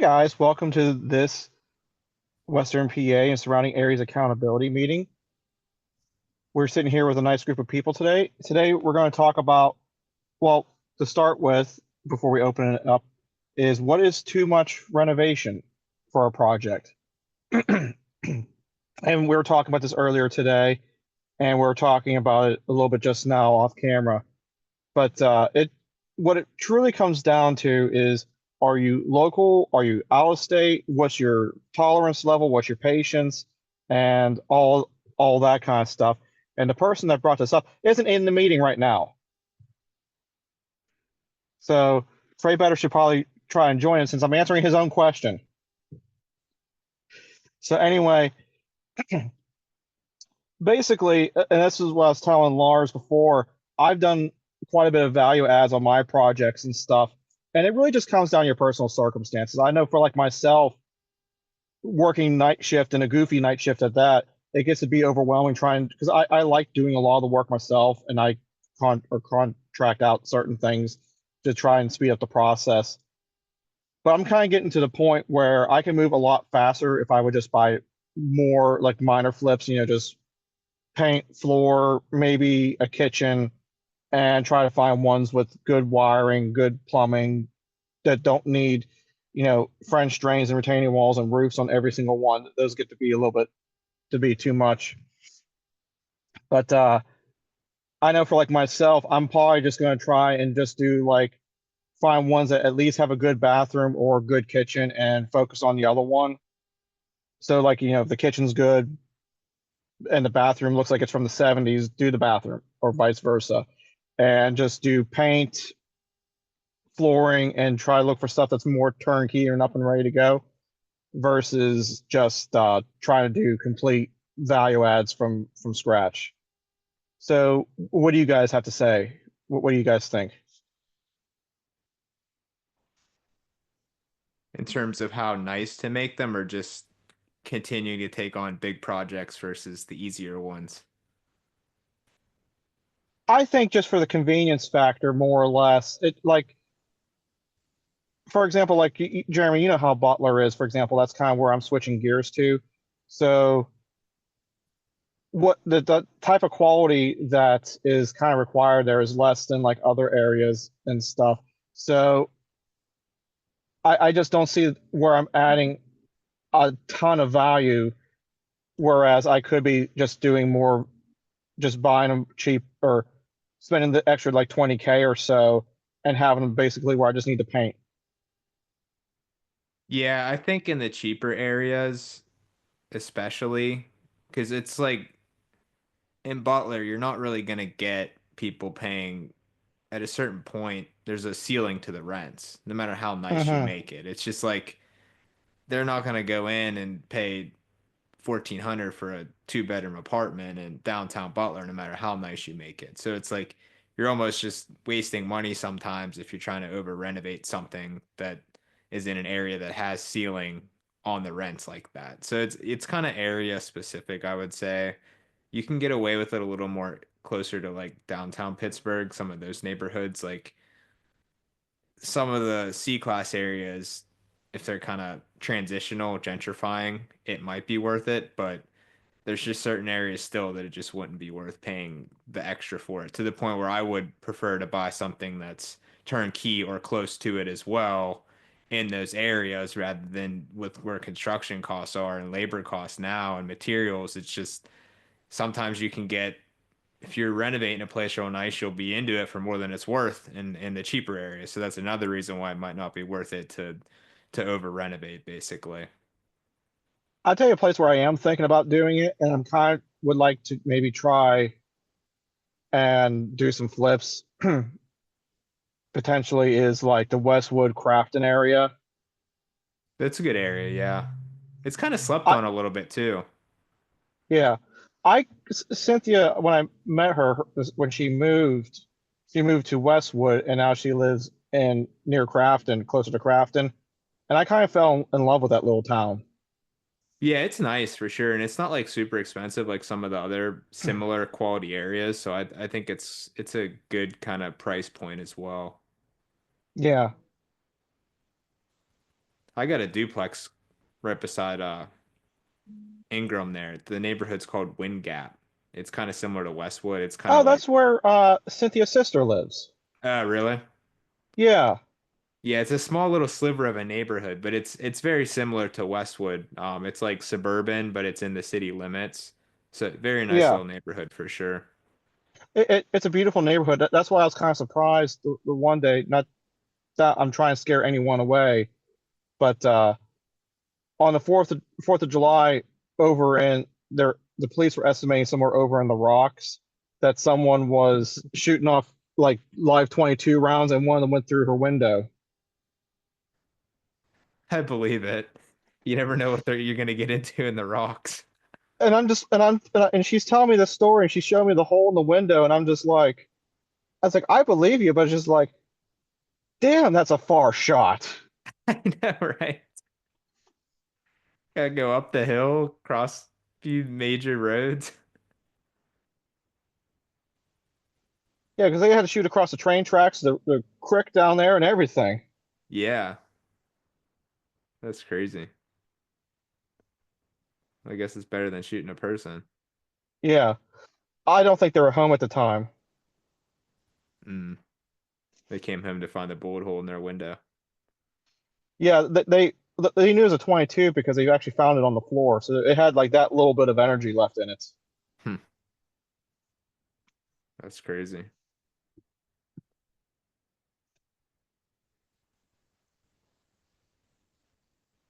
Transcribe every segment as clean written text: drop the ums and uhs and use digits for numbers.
Guys, welcome to this Western PA and surrounding areas accountability meeting. We're sitting here with a nice group of people today. Today, we're going to talk about, well, to start with, before we open it up, is what is too much renovation for a project? And we were talking about this earlier today, and we are talking about it a little bit just now off camera. But what it truly comes down to is, are you local? Are you out of state? What's your tolerance level? What's your patience? And all that kind of stuff. And the person that brought this up isn't in the meeting right now. So Trey Better should probably try and join us since I'm answering his own question. So anyway, basically, and this is what I was telling Lars before, I've done quite a bit of value adds on my projects and stuff. And it really just comes down to your personal circumstances. I know for like myself, working night shift and a goofy night shift at that, it gets to be overwhelming trying because I like doing a lot of the work myself and I contract out certain things to try and speed up the process. But I'm kind of getting to the point where I can move a lot faster if I would just buy more like minor flips, just paint, floor, maybe a kitchen, and try to find ones with good wiring, good plumbing that don't need, French drains and retaining walls and roofs on every single one. Those get to be a little bit to be too much. But I know for like myself, I'm probably just going to try and just do like find ones that at least have a good bathroom or good kitchen and focus on the other one. So like, if the kitchen's good and the bathroom looks like it's from the 70s, do the bathroom or vice versa. And just do paint, flooring, and try to look for stuff that's more turnkey and up and ready to go versus just trying to do complete value adds from scratch. So what do you guys have to say? What do you guys think? In terms of how nice to make them or just continuing to take on big projects versus the easier ones. I think just for the convenience factor, more or less, it like, for example, like Jeremy, you know how Butler is, for example, that's kind of where I'm switching gears to. So what the type of quality that is kind of required there is less than like other areas and stuff. So I just don't see where I'm adding a ton of value, whereas I could be just doing more, just buying them cheap or spending the extra like 20K or so and having them basically where I just need to paint. Yeah, I think in the cheaper areas, especially, because it's like in Butler, you're not really gonna get people paying at a certain point. There's a ceiling to the rents, no matter how nice you Hmm. make it. It's just like they're not gonna go in and pay 1,400 for a two-bedroom apartment in downtown Butler, no matter how nice you make it. So it's like you're almost just wasting money sometimes if you're trying to over renovate something that is in an area that has ceiling on the rents like that. So it's kind of area specific, I would say. You can get away with it a little more closer to like downtown Pittsburgh, some of those neighborhoods, like some of the C-class areas, if they're kind of transitional, gentrifying, it might be worth it, but there's just certain areas still that it just wouldn't be worth paying the extra for it to the point where I would prefer to buy something that's turnkey or close to it as well in those areas rather than with where construction costs are and labor costs now and materials. It's just sometimes you can get if you're renovating a place real nice, you'll be into it for more than it's worth in the cheaper areas. So that's another reason why it might not be worth it to over renovate basically. I'll tell you a place where I am thinking about doing it, and I'm kind of would like to maybe try and do some flips potentially is like the Westwood Crafton area. That's a good area, yeah. It's kind of slept I on a little bit too. Yeah, Cynthia, when I met her when she moved to Westwood and now she lives in near Crafton, closer to Crafton, and I kind of fell in love with that little town. Yeah, it's nice for sure, and it's not like super expensive like some of the other similar quality areas. So I think it's a good kind of price point as well. Yeah, I got a duplex right beside Ingram there. The neighborhood's called Wind Gap. It's kind of similar to Westwood. It's kind Oh, of like, that's where Cynthia's sister lives. really? Yeah, Yeah, it's a small little sliver of a neighborhood, but it's very similar to Westwood. It's like suburban, but it's in the city limits. So very nice yeah. little neighborhood for sure. It's a beautiful neighborhood. That's why I was kind of surprised the one day. Not that I'm trying to scare anyone away, but on the Fourth of July, over in there, the police were estimating somewhere over in the rocks that someone was shooting off like live 22 rounds, and one of them went through her window. I believe it. You never know what you're gonna get into in the rocks. And I'm just and she's telling me this story, and she's showing me the hole in the window, and I'm just like, I was like, I believe you, but it's just like, damn, that's a far shot. I know, right? Gotta go up the hill, cross a few major roads. Yeah, because they had to shoot across the train tracks, the creek down there, and everything. Yeah, that's crazy. I guess it's better than shooting a person. Yeah, I don't think they were home at the time. Mm. They came home to find a bullet hole in their window. Yeah, they knew it was a 22 because they actually found it on the floor, so it had like that little bit of energy left in it. Hmm, that's crazy.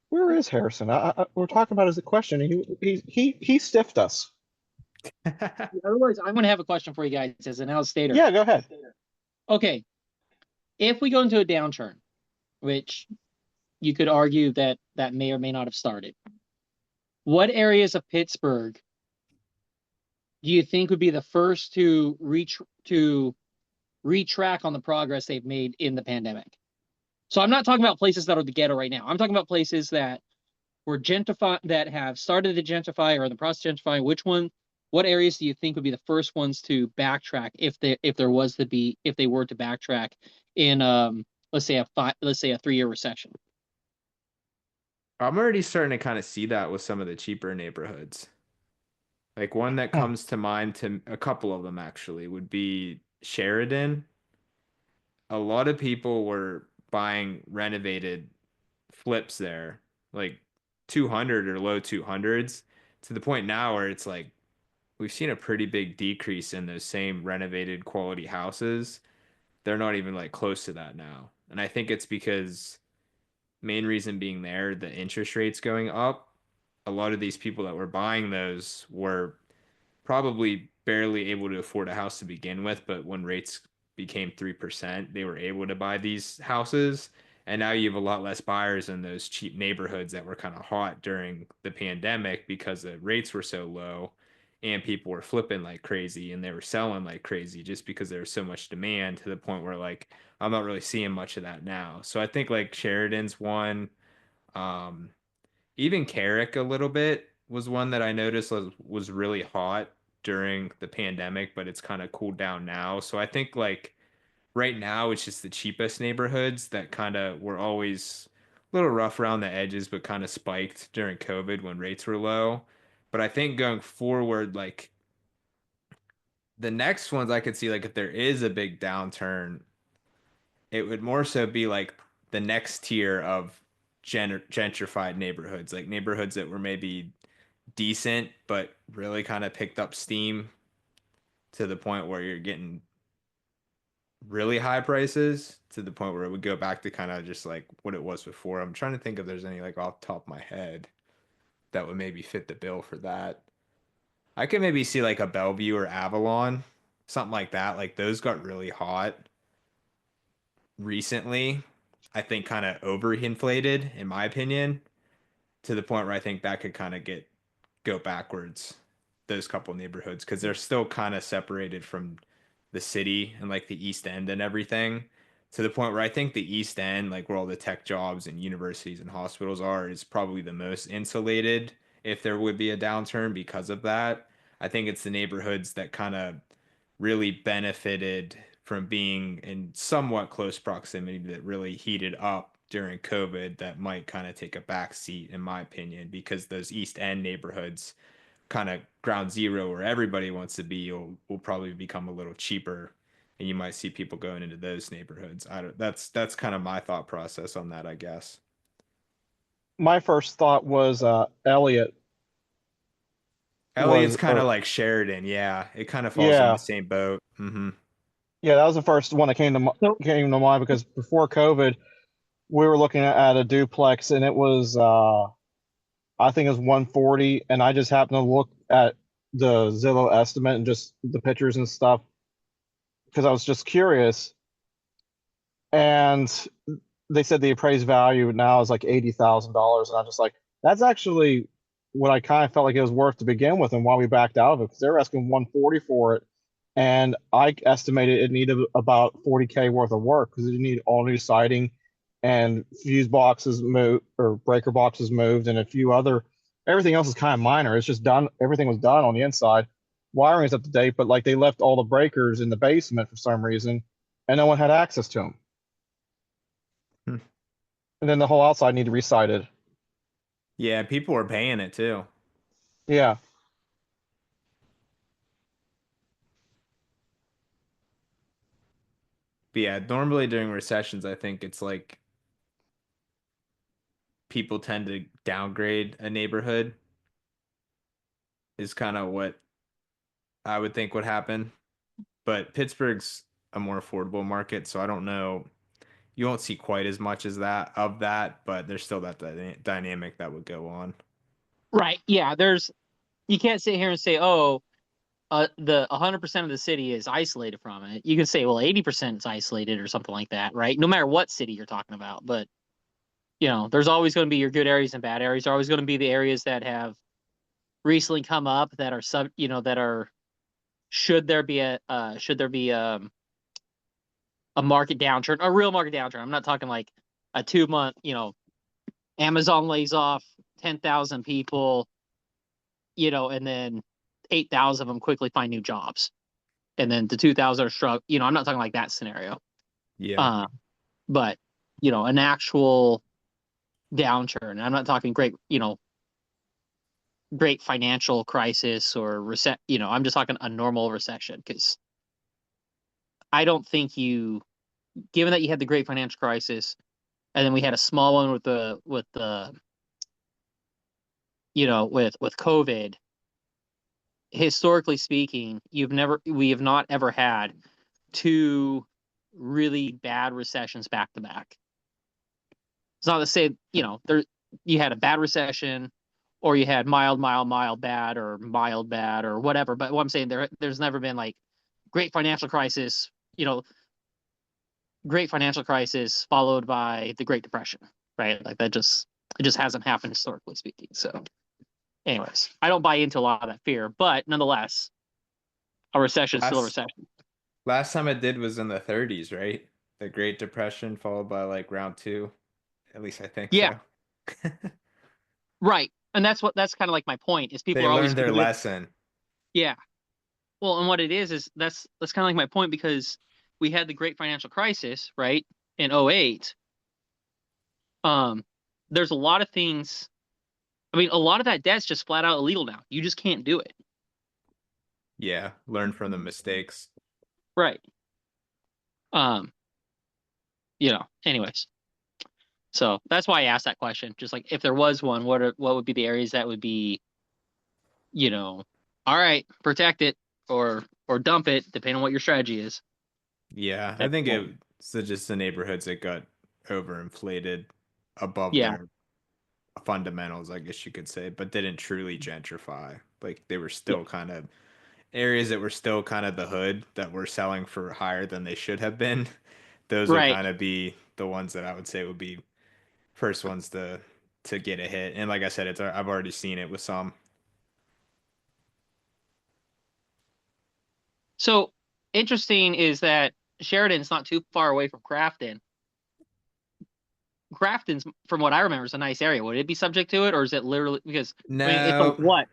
Where is Harrison? We're talking about his question. And he stiffed us. Otherwise, I'm going to have a question for you guys as an outsider. Yeah, go ahead. Okay, if we go into a downturn, which you could argue that that may or may not have started, what areas of Pittsburgh do you think would be the first to retrack on the progress they've made in the pandemic? So I'm not talking about places that are the ghetto right now. I'm talking about places that were gentrify that have started to gentrify or in the process of gentrifying. What areas do you think would be the first ones to backtrack if they were to backtrack in let's say a 3-year recession? I'm already starting to kind of see that with some of the cheaper neighborhoods. Like one that Hmm. comes to mind to a couple of them actually would be Sheridan. A lot of people were buying renovated flips there, like 200 or low 200s, to the point now where it's like we've seen a pretty big decrease in those same renovated quality houses. They're not even like close to that now. And I think it's because main reason being there, the interest rates going up. A lot of these people that were buying those were probably barely able to afford a house to begin with, but when rates became 3%, they were able to buy these houses. And now you have a lot less buyers in those cheap neighborhoods that were kind of hot during the pandemic because the rates were so low and people were flipping like crazy and they were selling like crazy just because there was so much demand to the point where like I'm not really seeing much of that now. So I think like Sheridan's one. Um, Even Carrick a little bit was one that I noticed was really hot during the pandemic, but it's kind of cooled down now. So I think like right now it's just the cheapest neighborhoods that kind of were always a little rough around the edges, but kind of spiked during COVID when rates were low. But I think going forward, like the next ones I could see, like if there is a big downturn, it would more so be like the next tier of gentrified neighborhoods, like neighborhoods that were maybe decent, but really kind of picked up steam to the point where you're getting really high prices to the point where it would go back to kind of just like what it was before. I'm trying to think if there's any like off the top of my head that would maybe fit the bill for that. I could maybe see like a Bellevue or Avalon, something like that. Like those got really hot recently. I think kind of overinflated in my opinion to the point where I think that could kind of get go backwards those couple neighborhoods because they're still kind of separated from the city and like the East End and everything to the point where I think the East End, like where all the tech jobs and universities and hospitals are, is probably the most insulated if there would be a downturn because of that. I think it's the neighborhoods that kind of really benefited from being in somewhat close proximity that really heated up during COVID that might kind of take a back seat, in my opinion, because those East End neighborhoods, kind of ground zero where everybody wants to be, will probably become a little cheaper, and you might see people going into those neighborhoods. I don't. That's kind of my thought process on that, I guess. My first thought was Elliot Elliot's was, kind of or like Sheridan, yeah. It kind of falls in the yeah, same boat. yeah, that was the first one that So came to mind because before COVID, we were looking at a duplex and it was I think it was 140, and I just happened to look at the Zillow estimate and just the pictures and stuff because I was just curious. And they said the appraised value now is like $80,000, and I'm just like, that's actually what I kind of felt like it was worth to begin with, and why we backed out of it because they were asking 140 for it, and I estimated it needed about 40K worth of work because it needed all new siding and fuse boxes moved or breaker boxes moved and a few other. Everything else is kind of minor. It's just done. Everything was done on the inside. Wiring is up to date, but like they left all the breakers in the basement for some reason, and no one had access to them. Hmm. And then the whole outside needed resided. Yeah, people were paying it too. Yeah. But yeah, normally during recessions, I think it's like people tend to downgrade a neighborhood is kind of what I would think would happen. But Pittsburgh's a more affordable market, so I don't know. You won't see quite as much as that of that, but there's still that dynamic that would go on. right, yeah, there's you can't sit here and say, oh, the 100% of the city is isolated from it. You can say, well, 80% is isolated or something like that, right? No matter what city you're talking about, but there's always going to be your good areas and bad areas. There are always going to be the areas that have recently come up that are that are should there be a market downturn, a real market downturn. I'm not talking like a 2 month, Amazon lays off 10,000 people, and then 8,000 of them quickly find new jobs. And then the 2,000 are struck, I'm not talking like that scenario. Yeah. But, an actual downturn. I'm not talking great financial crisis or I'm just talking a normal recession because I don't think given that you had the great financial crisis and then we had a small one with COVID, historically speaking, we have not ever had two really bad recessions back to back. It's not to say, you had a bad recession or you had mild, bad or mild bad or whatever. But what I'm saying, there's never been like great financial crisis, great financial crisis followed by the Great Depression, right? Like it just hasn't happened historically speaking. So anyways, I don't buy into a lot of that fear, but nonetheless, a recession is still a Last recession. last time it did was in the 30s, right? The Great Depression followed by like round two. At least I think Yeah, so. right. And that's kind of like my point is people They are always learned their good. lesson. Yeah. Well, and what it is that's kind of like my point because we had the great financial crisis, right? In '08. There's a lot of things. I mean, a lot of that debt's just flat out illegal now. You just can't do it. Yeah, learn from the mistakes. Right. Um, anyways. So that's why I asked that question. Just like if there was one, what would be the areas that would be, all right, protect it or dump it, depending on what your strategy is. Yeah, I think it's just the neighborhoods that got overinflated above Yeah. their fundamentals, I guess you could say, but didn't truly gentrify. Like they were Yeah. still kind of areas that were still kind of the hood that were selling for higher than they should have been. Those would Right. kind of be the ones that I would say would be first ones to get a hit. And like I said, I've already seen it with some. So interesting is that Sheridan's not too far away from Crafton. Crafton's, from what I remember, is a nice area. Would it be subject to it, or is it literally because I mean it's like No, what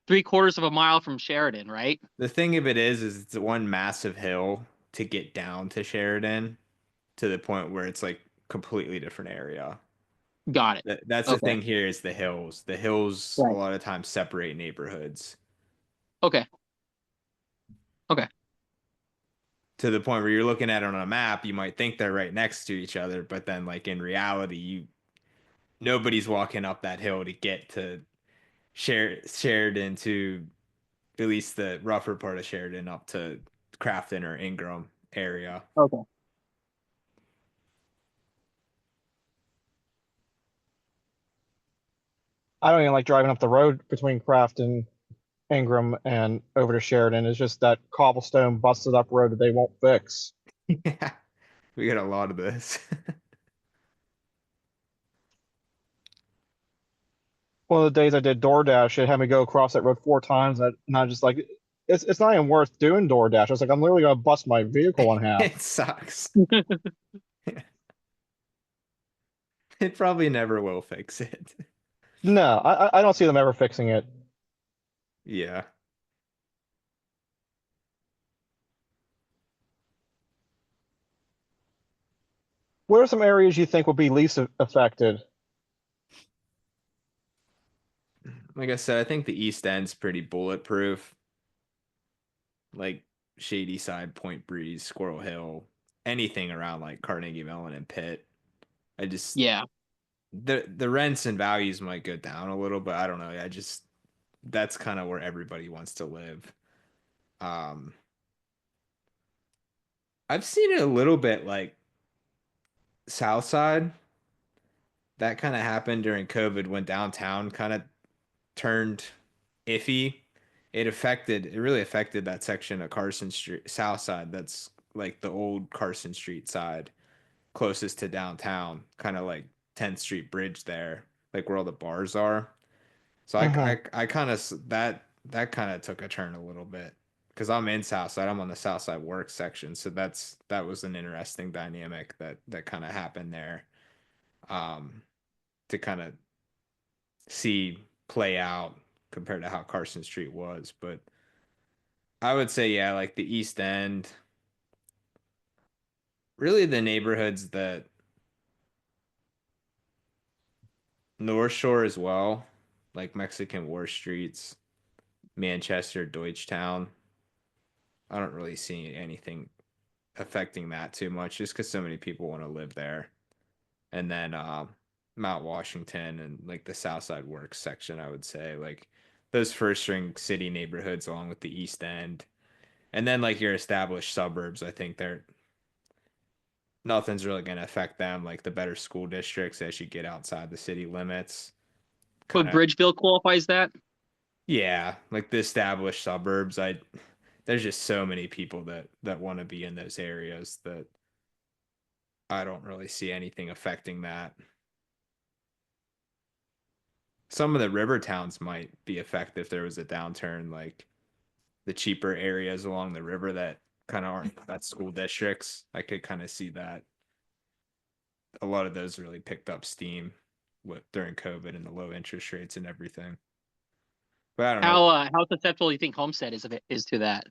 3/4 of a mile from Sheridan, right? the thing of it is it's one massive hill to get down to Sheridan to the point where it's like completely different area. Got it. That's the Okay. thing here is the hills. The hills a Right. lot of times separate neighborhoods Okay. Okay. to the point where you're looking at it on a map, you might think they're right next to each other, but then like in reality, nobody's walking up that hill to get to Sheridan to at least the rougher part of Sheridan up to Crafton or Ingram area. Okay. I don't even like driving up the road between Craft and Ingram and over to Sheridan. It's just that cobblestone busted up road that they won't fix. Yeah, we got a lot of this. One of the days I did DoorDash, it had me go across that road 4 times, and I just like, it's not even worth doing DoorDash. I was like, I'm literally gonna bust my vehicle in half. It sucks. It probably never will fix it. No, I don't see them ever fixing it. Yeah. What are some areas you think would be least affected? Like I said, I think the East End's pretty bulletproof. Like Shady Side, Point Breeze, Squirrel Hill, anything around like Carnegie Mellon and Pitt. I just Yeah. the rents and values might go down a little, but I don't know. I just that's kind of where everybody wants to live. Um, I've seen it a little bit like South Side. That kind of happened during COVID when downtown kind of turned iffy. It really affected that section of Carson Street, South Side. That's like the old Carson Street side, closest to downtown, kind of like 10th Street Bridge there, like where all the bars are. So Hmm. I kind of that kind of took a turn a little bit because I'm in Southside. I'm on the Southside Work section, so that was an interesting dynamic that kind of happened there, um, to kind of see play out compared to how Carson Street was. But I would say yeah, like the East End, really the neighborhoods that North Shore as well, like Mexican War Streets, Manchester, Deutschtown. I don't really see anything affecting that too much just because so many people want to live there. And then Mount Washington and like the Southside Works section, I would say like those first string city neighborhoods along with the East End. And then like your established suburbs, I think they're nothing's really going to affect them. Like the better school districts as you get outside the city limits. Kind But of, Bridgeville qualifies that. yeah, like the established suburbs. There's just so many people that want to be in those areas that I don't really see anything affecting that. Some of the river towns might be affected if there was a downturn, like the cheaper areas along the river that kind of aren't that school districts. I could kind of see that a lot of those really picked up steam during COVID and the low interest rates and everything. But I don't know. How susceptible do you think Homestead is to that?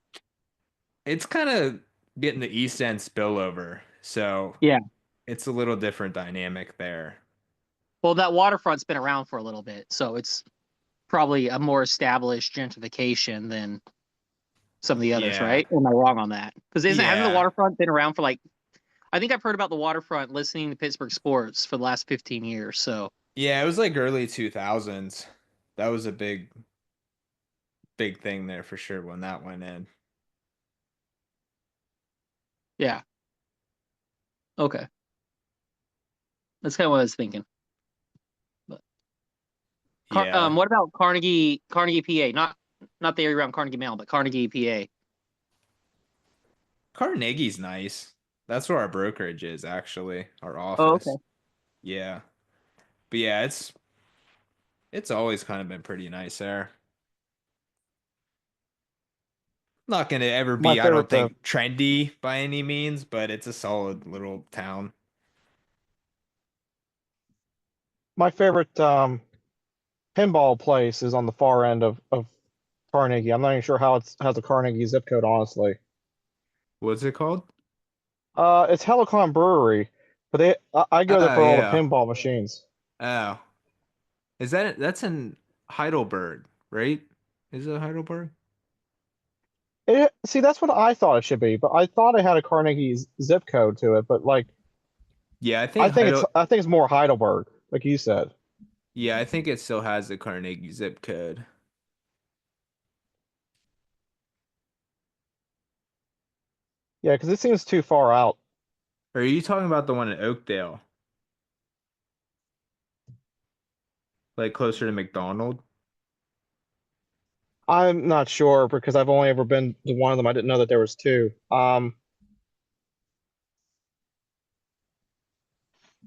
It's kind of getting the East End spillover, so Yeah. it's a little different dynamic there. Well, that waterfront's been around for a little bit, so it's probably a more established gentrification than some of the others, Yeah. right? Or am I wrong on that? Because hasn't the Yeah. waterfront been around for like I think I've heard about the waterfront listening to Pittsburgh sports for the last 15 years. So Yeah, it was like early 2000s. That was a big thing there for sure when that went in. yeah. Okay. That's kind of what I was thinking. But Yeah. what about Carnegie, PA? Not the area around Carnegie Mellon, but Carnegie, PA. Carnegie's nice. That's where our brokerage is actually, our Oh, office. okay. Yeah. But yeah, it's always kind of been pretty nice there. Not gonna ever My be, I don't favorite, think, trendy by any means, but it's a solid little town. my favorite pinball place is on the far end of Carnegie. I'm not even sure how it's has a Carnegie zip code, honestly. What's it called? It's Helicon Brewery. But I go there Oh for all the yeah. pinball machines. Oh, that's in Heidelberg, right? Is it Heidelberg? See, that's what I thought it should be, but I thought it had a Carnegie zip code to it. But like, Yeah, I think Heidel. I think it's more Heidelberg, like you said. Yeah, I think it still has the Carnegie zip code. Yeah, because it seems too far out. Or are you talking about the one in Oakdale, like closer to McDonald? I'm not sure because I've only ever been to one of them. I didn't know that there was two.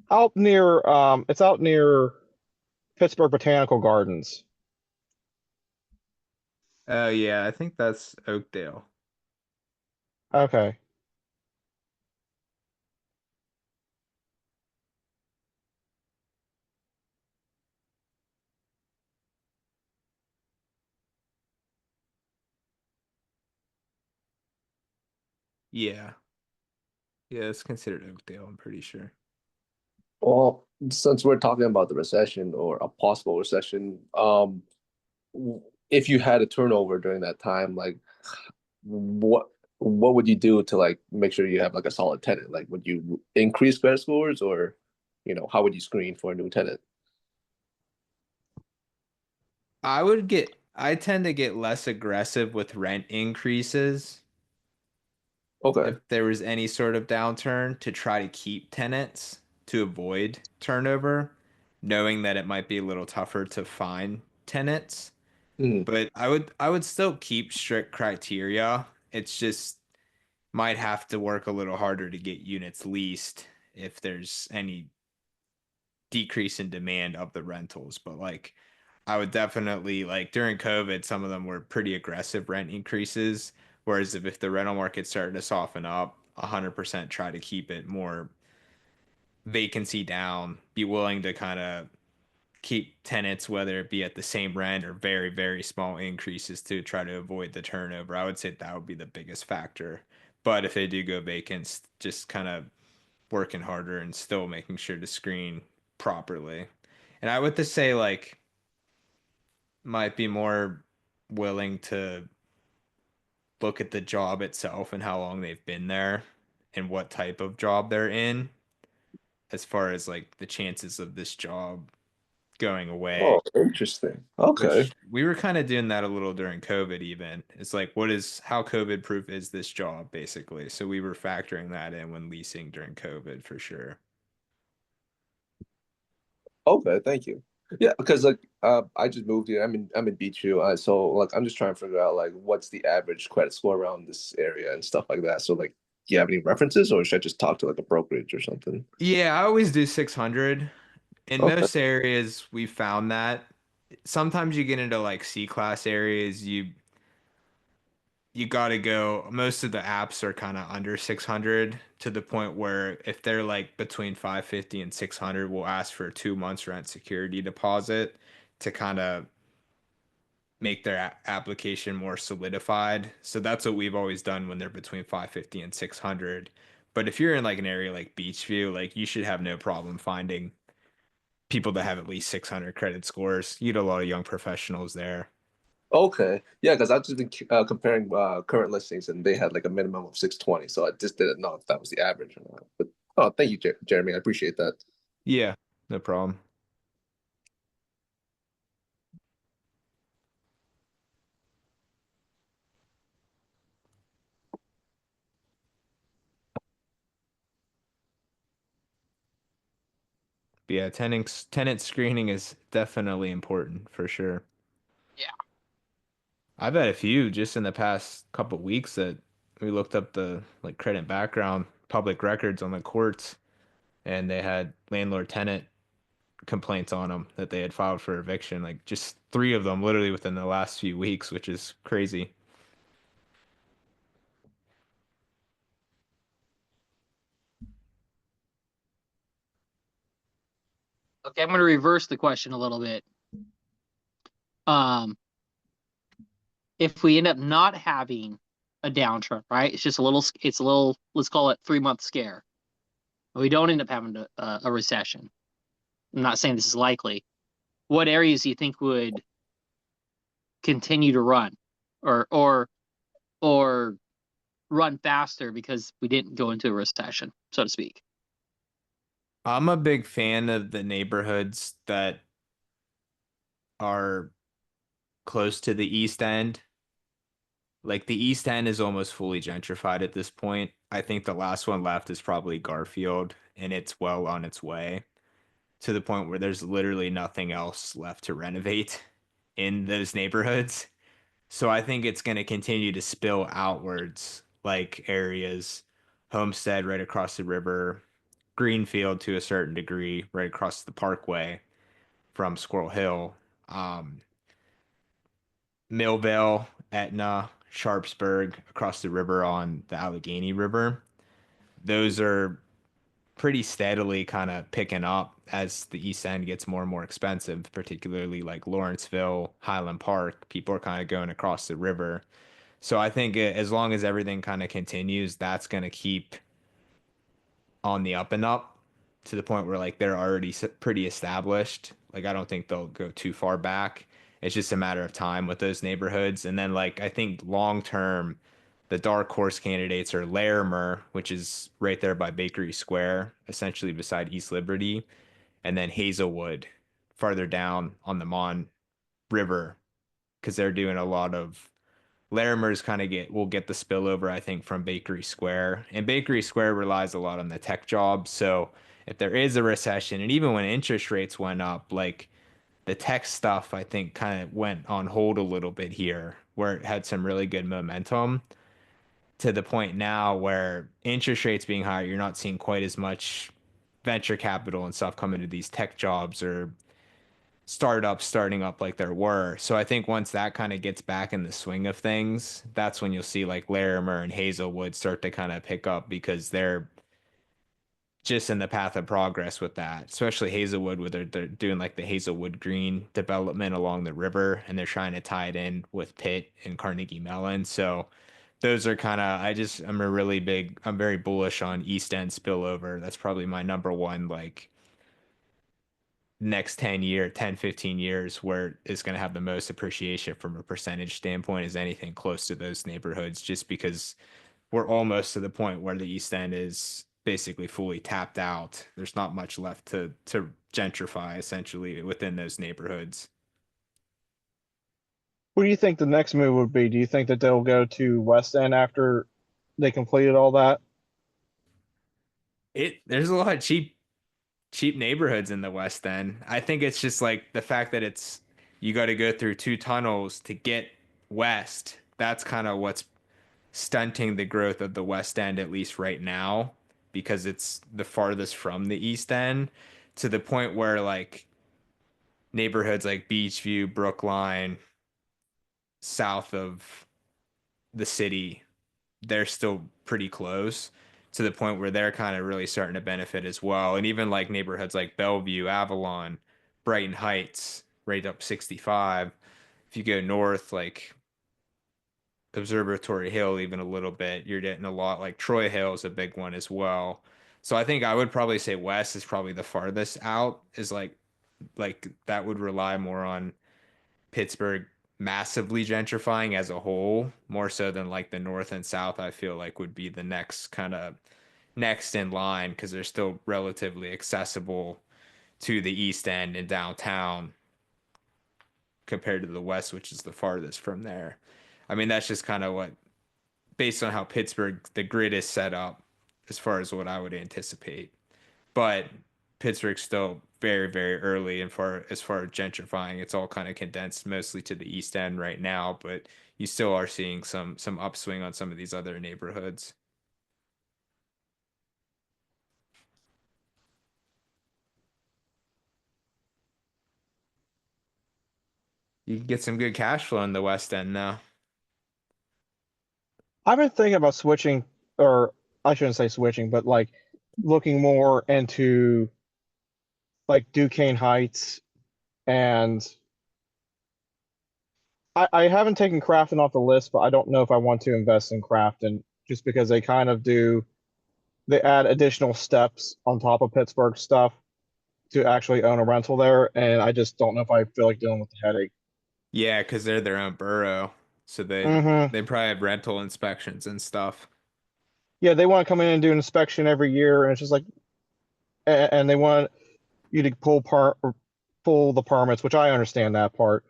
It's out near Pittsburgh Botanical Gardens. Oh yeah, I think that's Oakdale. Okay. Yeah. Yeah, it's considered Oakdale, I'm pretty sure. Well, since we're talking about the recession or a possible recession, if you had a turnover during that time, like what what would you do to like make sure you have like a solid tenant? Like, would you increase credit scores, or how would you screen for a new tenant? I tend to get less aggressive with rent increases Okay. if there was any sort of downturn to try to keep tenants to avoid turnover, knowing that it might be a little tougher to find tenants. Mhm. But I would still keep strict criteria. It's just might have to work a little harder to get units leased if there's any decrease in demand of the rentals. But like I would definitely like during COVID, some of them were pretty aggressive rent increases. Whereas if the rental market's starting to soften up, 100% try to keep it more vacancy down, be willing to kind of keep tenants, whether it be at the same rent or very, very small increases to try to avoid the turnover. I would say that would be the biggest factor. But if they do go vacant, just kind of working harder and still making sure to screen properly. And I would just say like might be more willing to look at the job itself and how long they've been there and what type of job they're in as far as like the chances of this job going away, Oh, interesting. Okay. which we were kind of doing that a little during COVID even. It's like how COVID proof is this job basically. So we were factoring that in when leasing during COVID for sure. Okay, thank you. Yeah, because like I just moved here. I'm in Beachview, so like I'm just trying to figure out like what's the average credit score around this area and stuff like that. So like, do you have any references, or should I just talk to like a brokerage or something? Yeah, I always do 600. In Okay. most areas, we found that sometimes you get into like C class areas, you got to go. Most of the apps are kind of under 600 to the point where if they're like between 550 and 600, we'll ask for a 2 months rent security deposit to kind of make their application more solidified. So that's what we've always done when they're between 550 and 600. But if you're in like an area like Beachview, like you should have no problem finding people that have at least 600 credit scores. You get a lot of young professionals there. Okay. Yeah, because I've just been comparing current listings, and they had like a minimum of 620. So I just didn't know if that was the average or not. But oh, thank you, Jeremy. I appreciate that. Yeah, no problem. But yeah, tenant screening is definitely important for sure. Yeah. I've had a few just in the past couple weeks that we looked up the like credit background public records on the courts and they had landlord tenant complaints on them that they had filed for eviction, like just three of them literally within the last few weeks, which is crazy. Okay, I'm going to reverse the question a little bit. Um, if we end up not having a downturn, right? It's a little, let's call it 3 month scare. we don't end up having a recession, I'm not saying this is likely, what areas do you think would continue to run or run faster because we didn't go into a recession, so to speak? I'm a big fan of the neighborhoods that are close to the East End. Like the East End is almost fully gentrified at this point. I think the last one left is probably Garfield, and it's well on its way to the point where there's literally nothing else left to renovate in those neighborhoods. So I think it's going to continue to spill outwards, like areas, Homestead right across the river, Greenfield to a certain degree, right across the parkway from Squirrel Hill, um, Millvale, Etna, Sharpsburg across the river on the Allegheny River. Those are pretty steadily kind of picking up as the East End gets more and more expensive, particularly like Lawrenceville, Highland Park. People are kind of going across the river. So I think as long as everything kind of continues, that's going to keep on the up and up to the point where like they're already pretty established. Like I don't think they'll go too far back. It's just a matter of time with those neighborhoods. And then like I think long term, the dark horse candidates are Larimer, which is right there by Bakery Square, essentially beside East Liberty, and then Hazelwood farther down on the Mon River because they're doing a lot of Larimer's kind of will get the spillover, I think, from Bakery Square. And Bakery Square relies a lot on the tech jobs. So if there is a recession, and even when interest rates went up, like the tech stuff, I think kind of went on hold a little bit here, where it had some really good momentum to the point now where interest rates being higher, you're not seeing quite as much venture capital and stuff come into these tech jobs or startups starting up like there were. So I think once that kind of gets back in the swing of things, that's when you'll see like Larimer and Hazelwood start to kind of pick up because they're just in the path of progress with that. Especially Hazelwood, where they're doing like the Hazelwood Green development along the river and they're trying to tie it in with Pitt and Carnegie Mellon. So those are kind of, I'm very bullish on East End spillover. That's probably my number one like next 15 years where it's going to have the most appreciation from a percentage standpoint is anything close to those neighborhoods, just because we're almost to the point where the East End is basically fully tapped out. There's not much left to gentrify essentially within those neighborhoods. What do you think the next move would be? Do you think that they'll go to West End after they completed all that? There's a lot of cheap neighborhoods in the West End. I think it's just like the fact that it's you got to go through two tunnels to get west. That's kind of what's stunting the growth of the West End, at least right now, because it's the farthest from the East End to the point where like neighborhoods like Beachview, Brookline, south of the city, they're still pretty close to the point where they're kind of really starting to benefit as well. And even like neighborhoods like Bellevue, Avalon, Brighton Heights, right up 65. If you go north, like Observatory Hill, even a little bit, you're getting a lot like Troy Hill is a big one as well. So I think I would probably say west is probably the farthest out, is like that would rely more on Pittsburgh massively gentrifying as a whole, more so than like the north and south, I feel like would be the next kind of next in line because they're still relatively accessible to the East End and downtown compared to the West, which is the farthest from there. I mean, that's just kind of what, based on how Pittsburgh, the grid is set up, as far as what I would anticipate. But Pittsburgh's still very, very early and far as far as gentrifying. It's all kind of condensed mostly to the East End right now, but you still are seeing some upswing on some of these other neighborhoods. You can get some good cash flow in the West End now. I've been thinking about switching, or I shouldn't say switching, but like looking more into like Duquesne Heights, and I haven't taken Crafton off the list, but I don't know if I want to invest in Crafton just because they kind of do they add additional steps on top of Pittsburgh stuff to actually own a rental there, and I just don't know if I feel like dealing with the headache. Yeah, because they're their own borough, so Hmm. they probably have rental inspections and stuff. Yeah, they want to come in and do an inspection every year, and it's just like, and they want you to pull the permits, which I understand that part.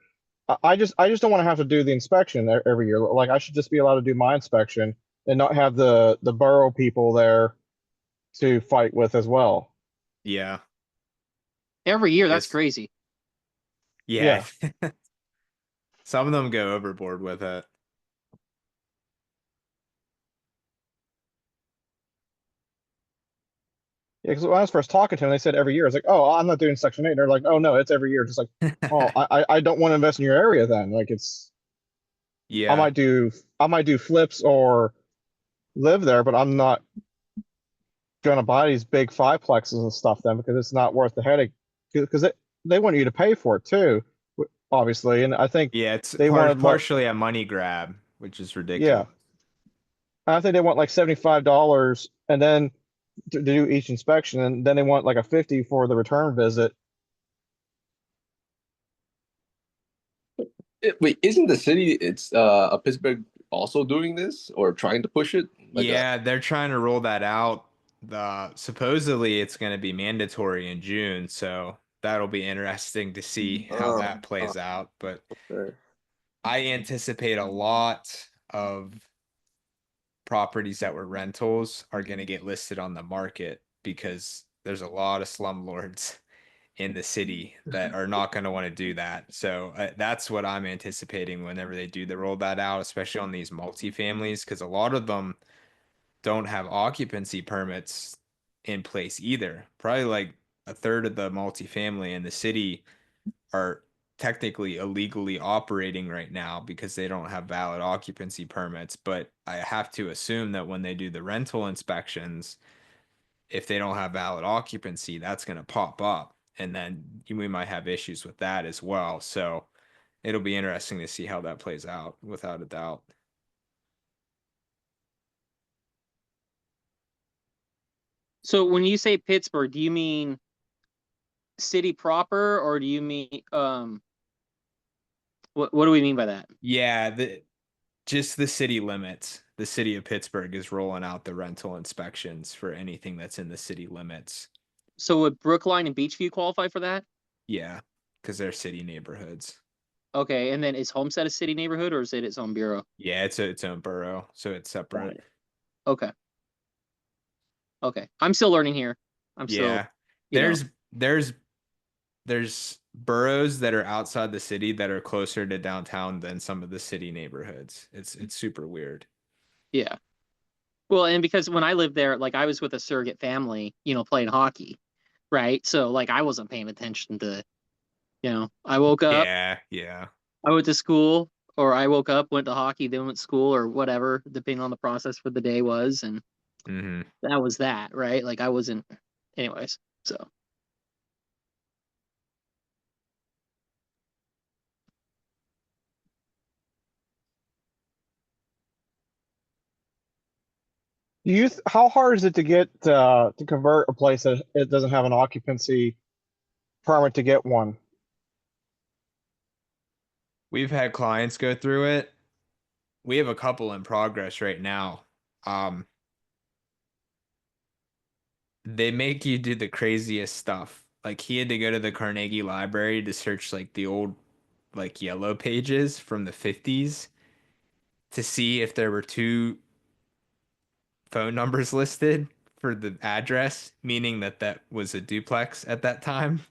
I just don't want to have to do the inspection every year. Like I should just be allowed to do my inspection and not have the borough people there to fight with as well. Yeah. Every year, that's Yes. crazy. Yeah. Some of them go overboard with it. Yeah, because when I was first talking to them, they said every year. It's like, oh, I'm not doing Section 8. They're like, oh no, it's every year. Just like, oh, I don't want to invest in your area then. Like it's I Yeah. might do I might do flips or live there, but I'm not gonna buy these big fiveplexes and stuff then because it's not worth the headache. Because they want you to pay for it too, obviously. And I think Yeah, it's they wanted what, partially a money grab, which is yeah. ridiculous. I think they want like $75 and then to do each inspection, and then they want like a 50 for the return visit. Wait, isn't the city it's of Pittsburgh also doing this or trying to push it? Like Yeah, they're trying to roll that out. The supposedly it's going to be mandatory in June, so that'll be interesting to see how uh, that plays out. But okay. I anticipate a lot of properties that were rentals are going to get listed on the market because there's a lot of slumlords in the city that are not going to want to do that. So that's what I'm anticipating whenever they roll that out, especially on these multifamilies, because a lot of them don't have occupancy permits in place either. Probably like a third of the multifamily in the city are technically illegally operating right now because they don't have valid occupancy permits. But I have to assume that when they do the rental inspections, if they don't have valid occupancy, that's going to pop up. And then we might have issues with that as well. So it'll be interesting to see how that plays out without a doubt. So when you say Pittsburgh, do you mean city proper, or do you mean what do we mean by that? Yeah, just the city limits. The city of Pittsburgh is rolling out the rental inspections for anything that's in the city limits. So would Brookline and Beachview qualify for that? Yeah, because they're city neighborhoods. Okay, and then is Homestead a city neighborhood or is it its own bureau? Yeah, it's its own borough, so it's separate. Okay. Okay. I'm still learning here. I'm still, Yeah. you know. There's there's boroughs that are outside the city that are closer to downtown than some of the city neighborhoods. It's super weird. Yeah. Well, and because when I lived there, like I was with a surrogate family, playing hockey, right? So like I wasn't paying attention to, I woke up, Yeah, yeah. I went to school, or I woke up, went to hockey, then went to school, or whatever, depending on the process for the day was, and Hmm. that was that, right? Like I wasn't, anyways. So How hard is it to get to convert a place that it doesn't have an occupancy permit to get one? We've had clients go through it. We have a couple in progress right now. Um, they make you do the craziest stuff. Like he had to go to the Carnegie Library to search like the old like yellow pages from the 50s to see if there were two phone numbers listed for the address, meaning that that was a duplex at that time.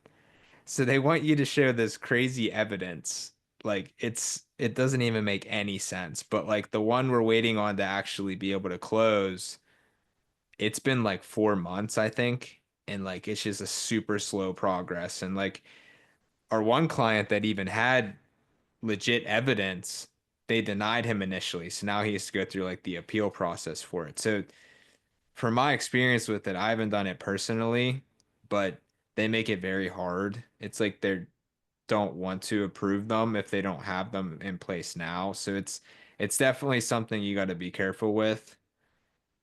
So they want you to show this crazy evidence. Like it doesn't even make any sense. But like the one we're waiting on to actually be able to close, it's been like 4 months, I think. And like it's just a super slow progress. And like our one client that even had legit evidence, they denied him initially. So now he has to go through like the appeal process for it. So from my experience with it, I haven't done it personally, but they make it very hard. It's like they don't want to approve them if they don't have them in place now. So it's definitely something you got to be careful with.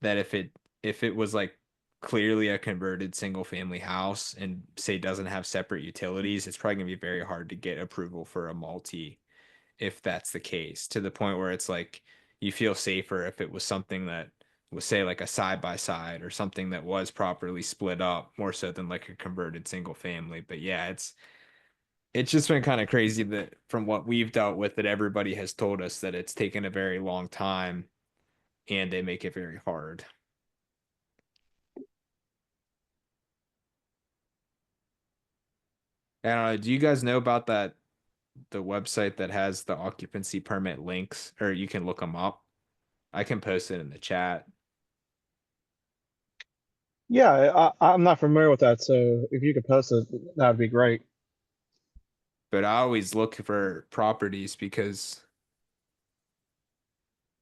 That if it was like clearly a converted single family house and say doesn't have separate utilities, it's probably gonna be very hard to get approval for a multi if that's the case, to the point where it's like you feel safer if it was something that was, say, like a side by side or something that was properly split up more so than like a converted single family. But yeah, it's just been kind of crazy that from what we've dealt with that everybody has told us that it's taken a very long time and they make it very hard. I don't know. Do you guys know about that, the website that has the occupancy permit links, or you can look them up? I can post it in the chat. Yeah, I'm not familiar with that, so if you could post it, that would be great. But I always look for properties because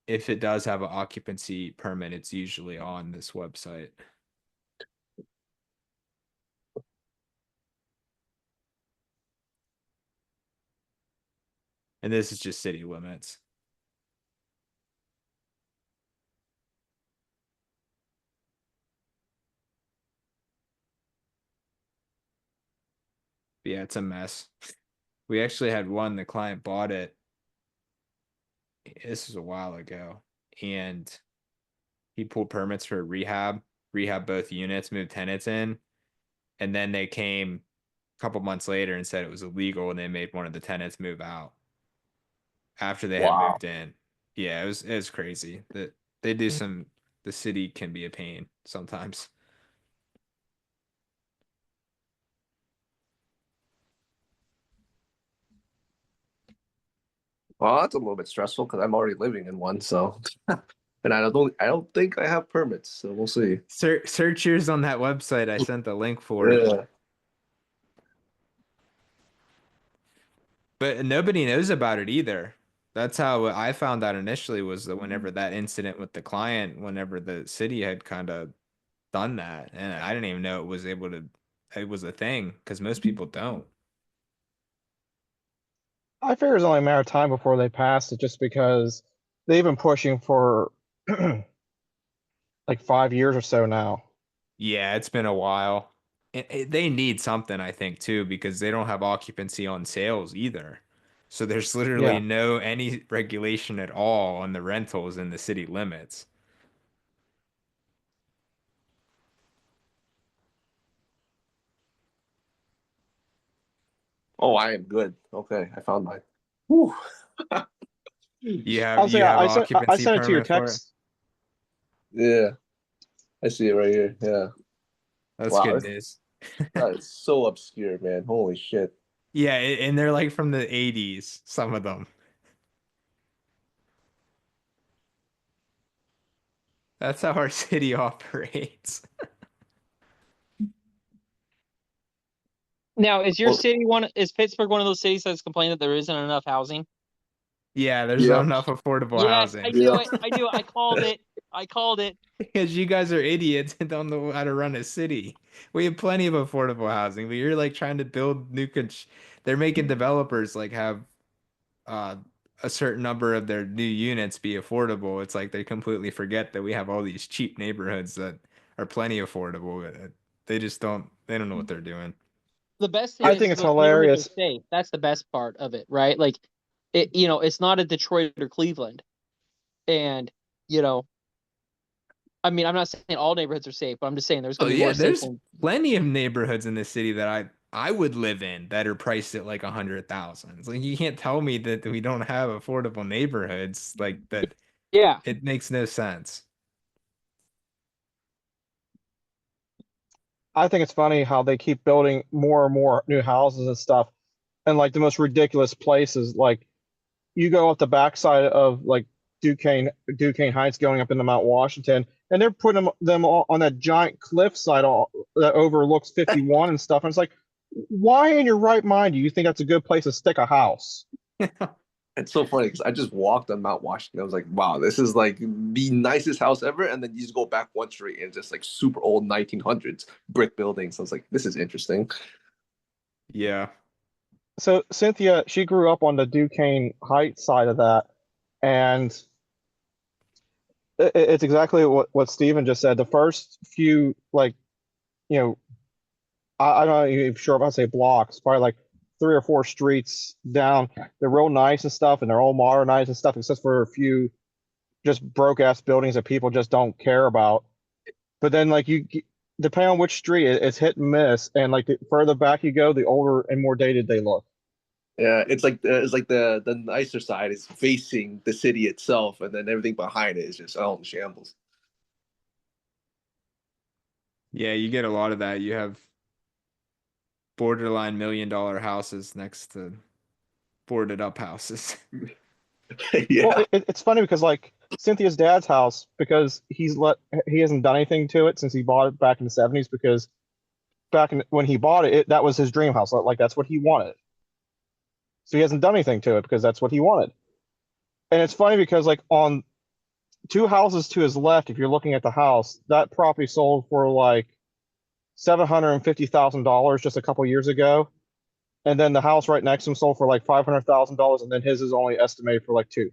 if it does have an occupancy permit, it's usually on this website. And this is just city limits. But yeah, it's a mess. We actually had one, the client bought it. This was a while ago. And he pulled permits for rehab both units, moved tenants in. And then they came a couple months later and said it was illegal and they made one of the tenants move out after they had Wow. moved in. Yeah, it was crazy. That they do some, the city can be a pain sometimes. Well, that's a little bit stressful because I'm already living in one, so and I don't think I have permits, so we'll see. Search yours on that website I sent the link for. Yeah. But nobody knows about it either. That's how I found out initially, was that whenever that incident with the client, whenever the city had kind of done that, and I didn't even know it was a thing because most people don't. I figure it's only a matter of time before they pass it, just because they've been pushing for like 5 years or so now. Yeah, it's been a while. They need something, I think, too, because they don't have occupancy on sales either. So there's literally Yeah, no any regulation at all on the rentals in the city limits. Oh, I am good. Okay, I found mine. Whew. You have I'll say you have I occupancy sent it to your permit for it? text. Yeah, I see it right here. Yeah. That's Wow, good this, news. that is so obscure, man. Holy shit. Yeah, and they're like from the 80s, some of them. That's how our city operates. Now, is your Well, city is Pittsburgh one of those cities that's complaining that there isn't enough housing? Yeah, there's not yeah, enough affordable Yes, I housing. knew yeah. it. I knew it. I called it. I called it. Because you guys are idiots and don't know how to run a city. We have plenty of affordable housing, but you're like trying to build they're making developers like have uh a certain number of their new units be affordable. It's like they completely forget that we have all these cheap neighborhoods that are plenty affordable. They don't know what they're doing. The best thing I is think it's those neighborhoods are hilarious. safe. That's the best part of it, right? Like, it's not a Detroit or Cleveland, and you know, I mean, I'm not saying all neighborhoods are safe, but I'm just saying there's Oh going to be yeah, more safe there's ones. plenty of neighborhoods in this city that I would live in that are priced at like 100,000. It's like you can't tell me that we don't have affordable neighborhoods like that. Yeah, It makes no sense. I think it's funny how they keep building more and more new houses and stuff, and like the most ridiculous places. Like you go up the backside of like Duquesne Heights, going up into Mount Washington, and they're putting them all on that giant cliffside that overlooks 51 and stuff. And it's like, why in your right mind do you think that's a good place to stick a house? It's so funny because I just walked on Mount Washington. I was like, wow, this is like the nicest house ever. And then you just go back one street and it's just like super old 1900s brick buildings. I was like, this is interesting. Yeah. So Cynthia, she grew up on the Duquesne Heights side of that, and It's exactly what Steven just said. The first few, like, you know, I'm not even sure if I say blocks, probably like 3 or 4 streets down. They're real nice and stuff, and they're all modernized and stuff, except for a few just broke ass buildings that people just don't care about. But then, like, depending on which street, it's hit and miss. And like the further back you go, the older and more dated they look. Yeah, it's like the nicer side is facing the city itself, and then everything behind it is just all in shambles. Yeah, you get a lot of that. You have borderline $1 million houses next to boarded up houses. Yeah. Well, it's funny because like Cynthia's dad's house, because he hasn't done anything to it since he bought it back in the '70s. Because when he bought it, that was his dream house. Like that's what he wanted. So he hasn't done anything to it because that's what he wanted. And it's funny because like on 2 houses to his left, if you're looking at the house, that property sold for like $750,000 just a couple years ago. And then the house right next to him sold for like $500,000, and then his is only estimated for like two.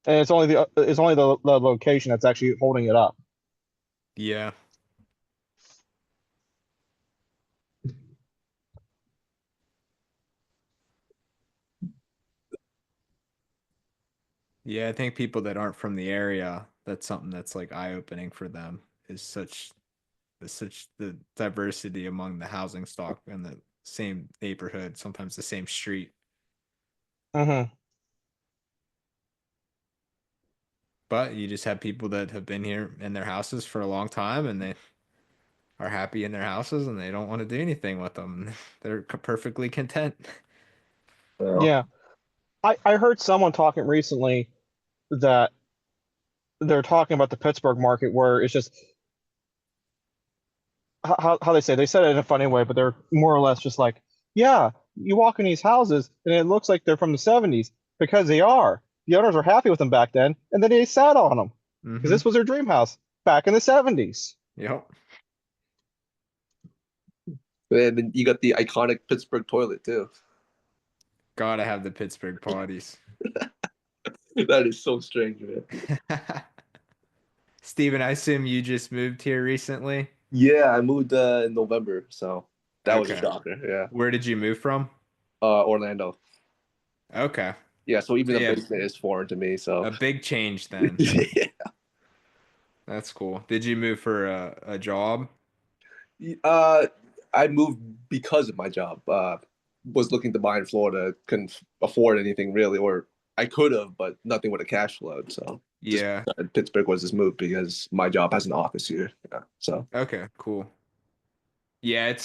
And it's only the location that's actually holding it up. Yeah. Yeah, I think people that aren't from the area, that's something that's like eye-opening for them is such the diversity among the housing stock in the same neighborhood, sometimes the same street. Hmm. But you just have people that have been here in their houses for a long time and they are happy in their houses and they don't want to do anything with them. They're perfectly content. Well, Yeah. I heard someone talking recently that they're talking about the Pittsburgh market, where it's just how they said it in a funny way, but they're more or less just like, yeah, you walk in these houses and it looks like they're from the '70s because they are. The owners were happy with them back then, and then they sat on them because Hmm. this was their dream house back in the '70s. Yep. and then you got the iconic Pittsburgh toilet too. Gotta have the Pittsburgh potties. That is so strange, man. Steven, I assume you just moved here recently? Yeah, I moved in November, so that was a Okay. shocker. Yeah. Where did you move from? Orlando. Okay. Yeah, so even So the yeah, basement is foreign to me. So a big change then. yeah. That's cool. Did you move for a job? Uh, I moved because of my job. Was looking to buy in Florida, couldn't afford anything really, or I could have, but nothing with a cash flow. So just Yeah. decided Pittsburgh was this move because my job has an office here. Yeah, so Okay, cool. Yeah,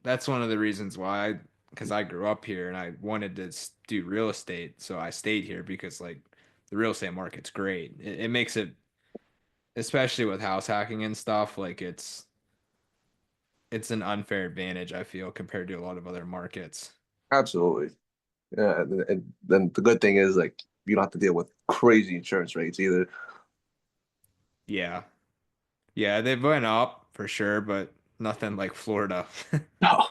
that's one of the reasons why, because I grew up here and I wanted to do real estate, so I stayed here because like the real estate market's great. It makes it, especially with house hacking and stuff, like it's an unfair advantage, I feel, compared to a lot of other markets. absolutely. Yeah, and then the good thing is like you don't have to deal with crazy insurance rates either. Yeah. Yeah, they've went up for sure, but nothing like Florida. No.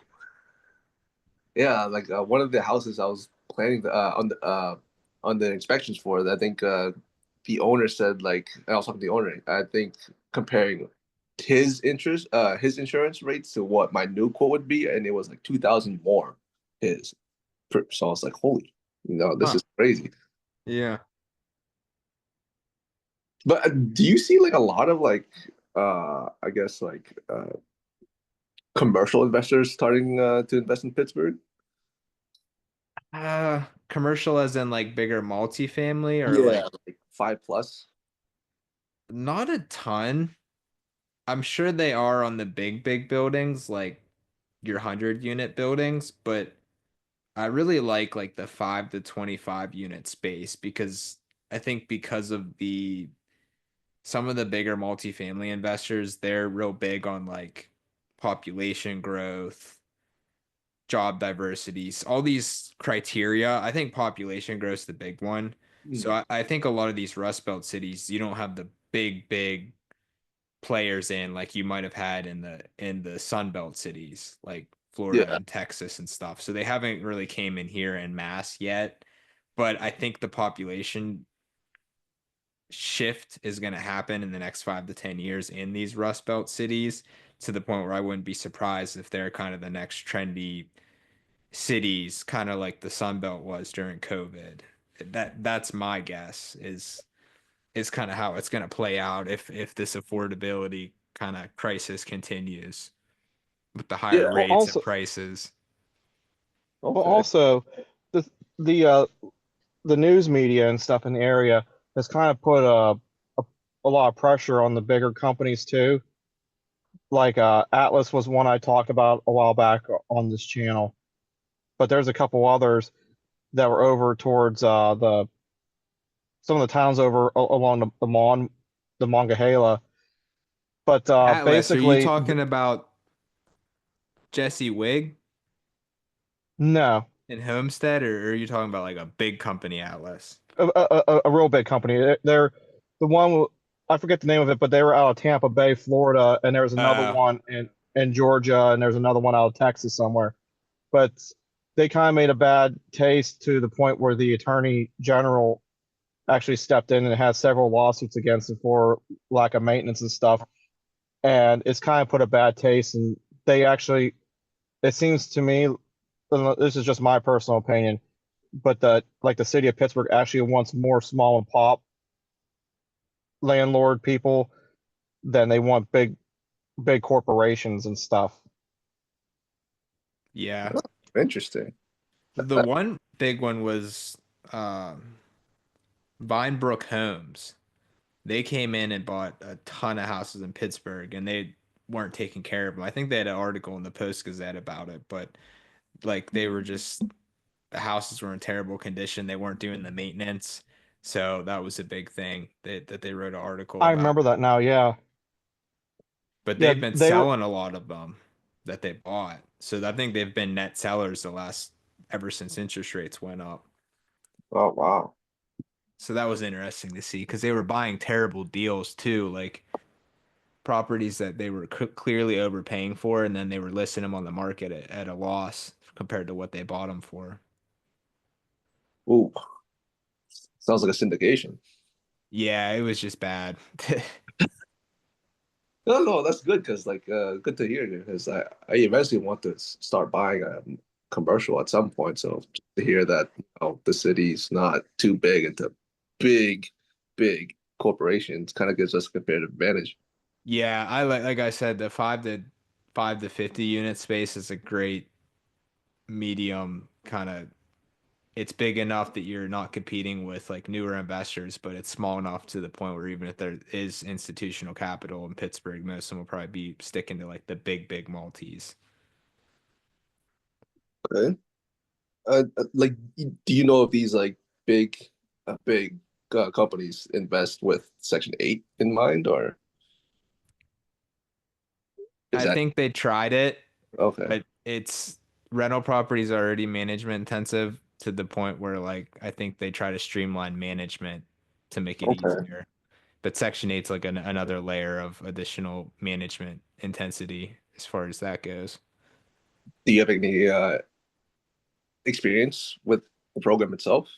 Yeah, like one of the houses I was planning on the inspections for, I think the owner said like I was talking to the owner. I think comparing his insurance rates to what my new quote would be, and it was like 2,000 more his. So I was like, holy, this Huh. is crazy. Yeah. But do you see like a lot of like I guess like commercial investors starting to invest in Pittsburgh? Commercial as in like bigger multifamily or Yeah, like like 5+. not a ton. I'm sure they are on the big buildings, like your 100 unit buildings, but I really like the 5 to 25 unit space because I think because of the some of the bigger multifamily investors, they're real big on like population growth, job diversities, all these criteria. I think population growth is the big one. So Mm. I think a lot of these Rust Belt cities, you don't have the big players in like you might have had in the Sun Belt cities like Florida Yeah, and Texas and stuff. So they haven't really came in here en masse yet. But I think the population shift is going to happen in the next 5 to 10 years in these Rust Belt cities, to the point where I wouldn't be surprised if they're kind of the next trendy cities, kind of like the Sun Belt was during COVID. That's my guess, is kind of how it's going to play out if this affordability kind of crisis continues with the higher Yeah. rates and Also, prices. well, Okay. also the the uh, the news media and stuff in the area has kind of put a, a lot of pressure on the bigger companies too. Like Atlas was one I talked about a while back on this channel, but there's a couple others that were over towards the some of the towns over along the Monongahela. But Atlas, are you basically, talking about Jesse Wig no, in Homestead, or are you talking about like a big company Atlas? a real big company. They're the one I forget the name of it, but they were out of Tampa Bay, Florida, and there's another Uh, one in Georgia, and there's another one out of Texas somewhere. But they kind of made a bad taste to the point where the attorney general actually stepped in and has several lawsuits against them for lack of maintenance and stuff. And it's kind of put a bad taste. And they actually, it seems to me, this is just my personal opinion, but that like the city of Pittsburgh actually wants more small and pop landlord people than they want big corporations and stuff. yeah. Interesting. The one big one was Vinebrook Homes. They came in and bought a ton of houses in Pittsburgh, and they weren't taking care of them. I think they had an article in the Post Gazette about it, but like they were just, the houses were in terrible condition. They weren't doing the maintenance. So that was a big thing that they wrote an article I about. remember that now. Yeah. But Yeah. they've been They were, selling a lot of them that they bought. So I think they've been net sellers the last, ever since interest rates went up. Oh wow. So that was interesting to see, because they were buying terrible deals too, like properties that they were clearly overpaying for, and then they were listing them on the market at a loss compared to what they bought them for. Ooh, sounds like a syndication. Yeah, it was just bad. No, no, that's good because like good to hear because I eventually want to start buying a commercial at some point. So to hear that the city's not too big into big, big corporations kind of gives us a competitive advantage. Yeah, I like I said, the 5 to 50 unit space is a great medium kind of. It's big enough that you're not competing with like newer investors, but it's small enough to the point where even if there is institutional capital in Pittsburgh, most of them will probably be sticking to like the big multis. Okay. Like, do you know if these like big, big companies invest with Section 8 in mind, or is I that think they tried it, okay? but it's, rental properties are already management intensive to the point where like I think they try to streamline management to make it Okay. easier. But Section 8's like another layer of additional management intensity as far as that goes. Do you have any experience with the program itself,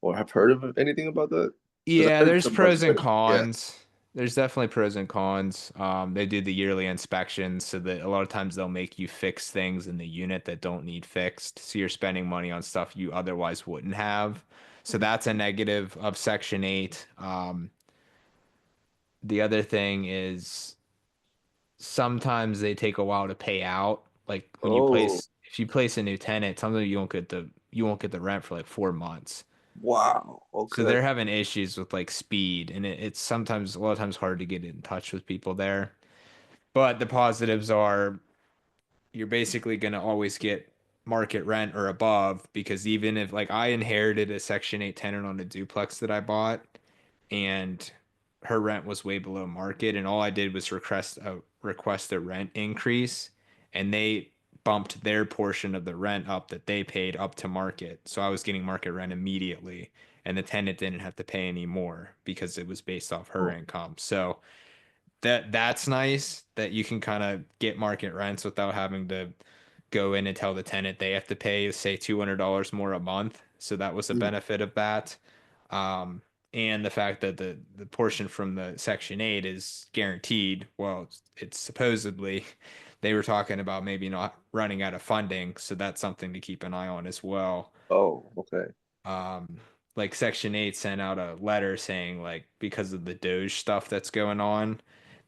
or have heard of anything about that? Because Yeah, I've heard there's some about pros and the yeah. cons. There's definitely pros and cons. They do the yearly inspections, so that a lot of times they'll make you fix things in the unit that don't need fixed. So you're spending money on stuff you otherwise wouldn't have. So that's a negative of Section 8. The other thing is sometimes they take a while to pay out. Like when you Oh, place, if you place a new tenant, sometimes you won't get the rent for like 4 months. wow. So Okay. they're having issues with like speed, and it's sometimes a lot of times hard to get in touch with people there. But the positives are you're basically going to always get market rent or above, because even if like I inherited a Section 8 tenant on a duplex that I bought, and her rent was way below market, and all I did was request a rent increase, and they bumped their portion of the rent up that they paid up to market. So I was getting market rent immediately, and the tenant didn't have to pay any more because it was based off her income. So that's nice that you can kind of get market rents without having to go in and tell the tenant they have to pay, say, $200 more a month. So that was a Mm. benefit of that. and the fact that the portion from the Section 8 is guaranteed. Well, it's supposedly they were talking about maybe not running out of funding, so that's something to keep an eye on as well. Oh, okay. Like Section 8 sent out a letter saying like because of the Doge stuff that's going on,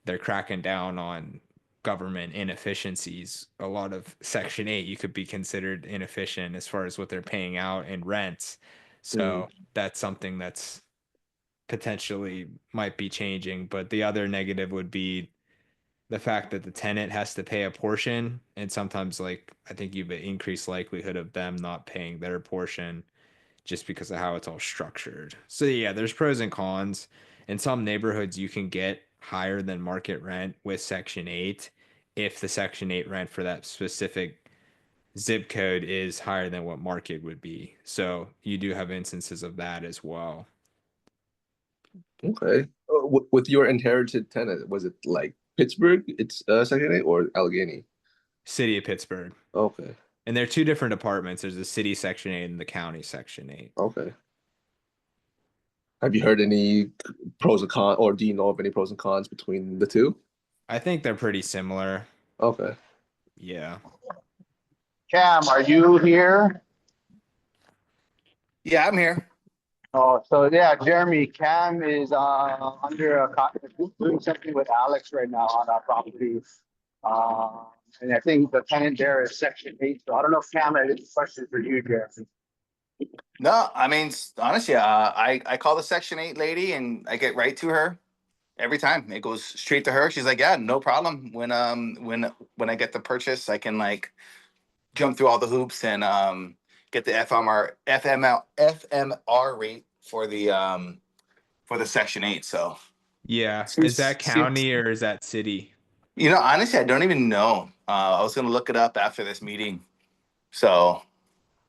they're cracking down on government inefficiencies. A lot of Section 8 you could be considered inefficient as far as what they're paying out in rents. So that's something that's potentially might be changing. But the other negative would be the fact that the tenant has to pay a portion, and sometimes like I think you've an increased likelihood of them not paying their portion just because of how it's all structured. So yeah, there's pros and cons. In some neighborhoods you can get higher than market rent with Section 8 if the Section 8 rent for that specific zip code is higher than what market would be. So you do have instances of that as well. Okay. With your inherited tenant, was it like Pittsburgh? It's Section 8 or Allegheny? City of Pittsburgh. Okay. And there are two different departments. There's the city Section 8 and the county Section 8. Okay. Have you heard any pros and cons, or do you know of any pros and cons between the two? I think they're pretty similar. Okay. Yeah. Cam, are you here? Yeah, I'm here. Oh, so yeah, Jeremy, Cam is under doing something with Alex right now on our property. And I think the tenant there is Section 8. So I don't know if Cam had any questions for you, Jeremy. No, I mean, honestly, I call the Section 8 lady and I get right to her every time. It goes straight to her. She's like, yeah, no problem. When I get the purchase, I can like jump through all the hoops and get the FMR rate for the Section 8. So Yeah. Is that county or is that city? honestly, I don't even know. I was gonna look it up after this meeting. So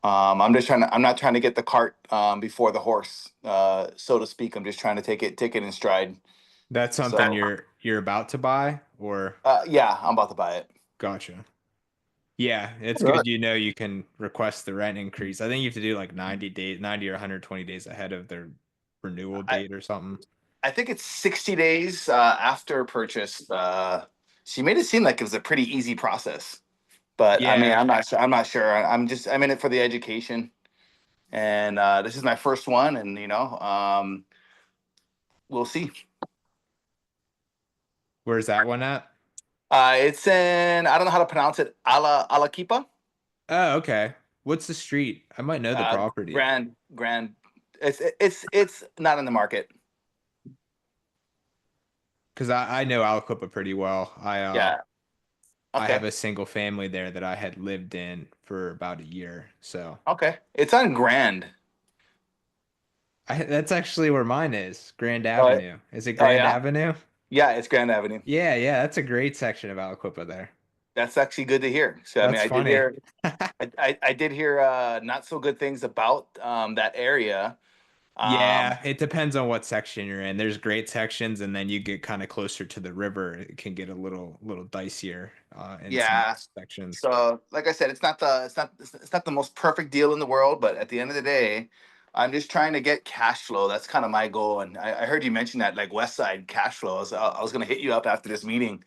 I'm not trying to get the cart before the horse, so to speak. I'm just trying to take it in stride. That's So something you're about to buy or yeah, I'm about to buy it. gotcha. Yeah, it's Right. good you can request the rent increase. I think you have to do like 90 days, 90 or 120 days ahead of their renewal I, date or something. I think it's 60 days after purchase. She made it seem like it was a pretty easy process, but I mean, Yeah. I'm not sure. I'm not sure. I'm in it for the education, and this is my first one, and we'll see. Where's that one at? It's in, I don't know how to pronounce it. Alaquipa. Oh, okay. What's the street? I might know the property. Grand. It's not in the market. Because I know Aliquippa pretty well. Yeah. I Okay. have a single family there that I had lived in for about a year. So Okay. It's on Grand. that's actually where mine is. Grand Oh, Avenue. Is it Grand yeah? Avenue? Yeah, it's Grand Avenue. Yeah, yeah. That's a great section of Aliquippa there. That's actually good to hear. So I mean, That's I did funny. hear, I did hear not so good things about that area. Yeah, it depends on what section you're in. There's great sections, and then you get kind of closer to the river. It can get a little dicier in Yeah. some sections. So, like I said, it's not the most perfect deal in the world, but at the end of the day, I'm just trying to get cash flow. That's kind of my goal. And I heard you mention that like West Side cash flow. I was gonna hit you up after this meeting,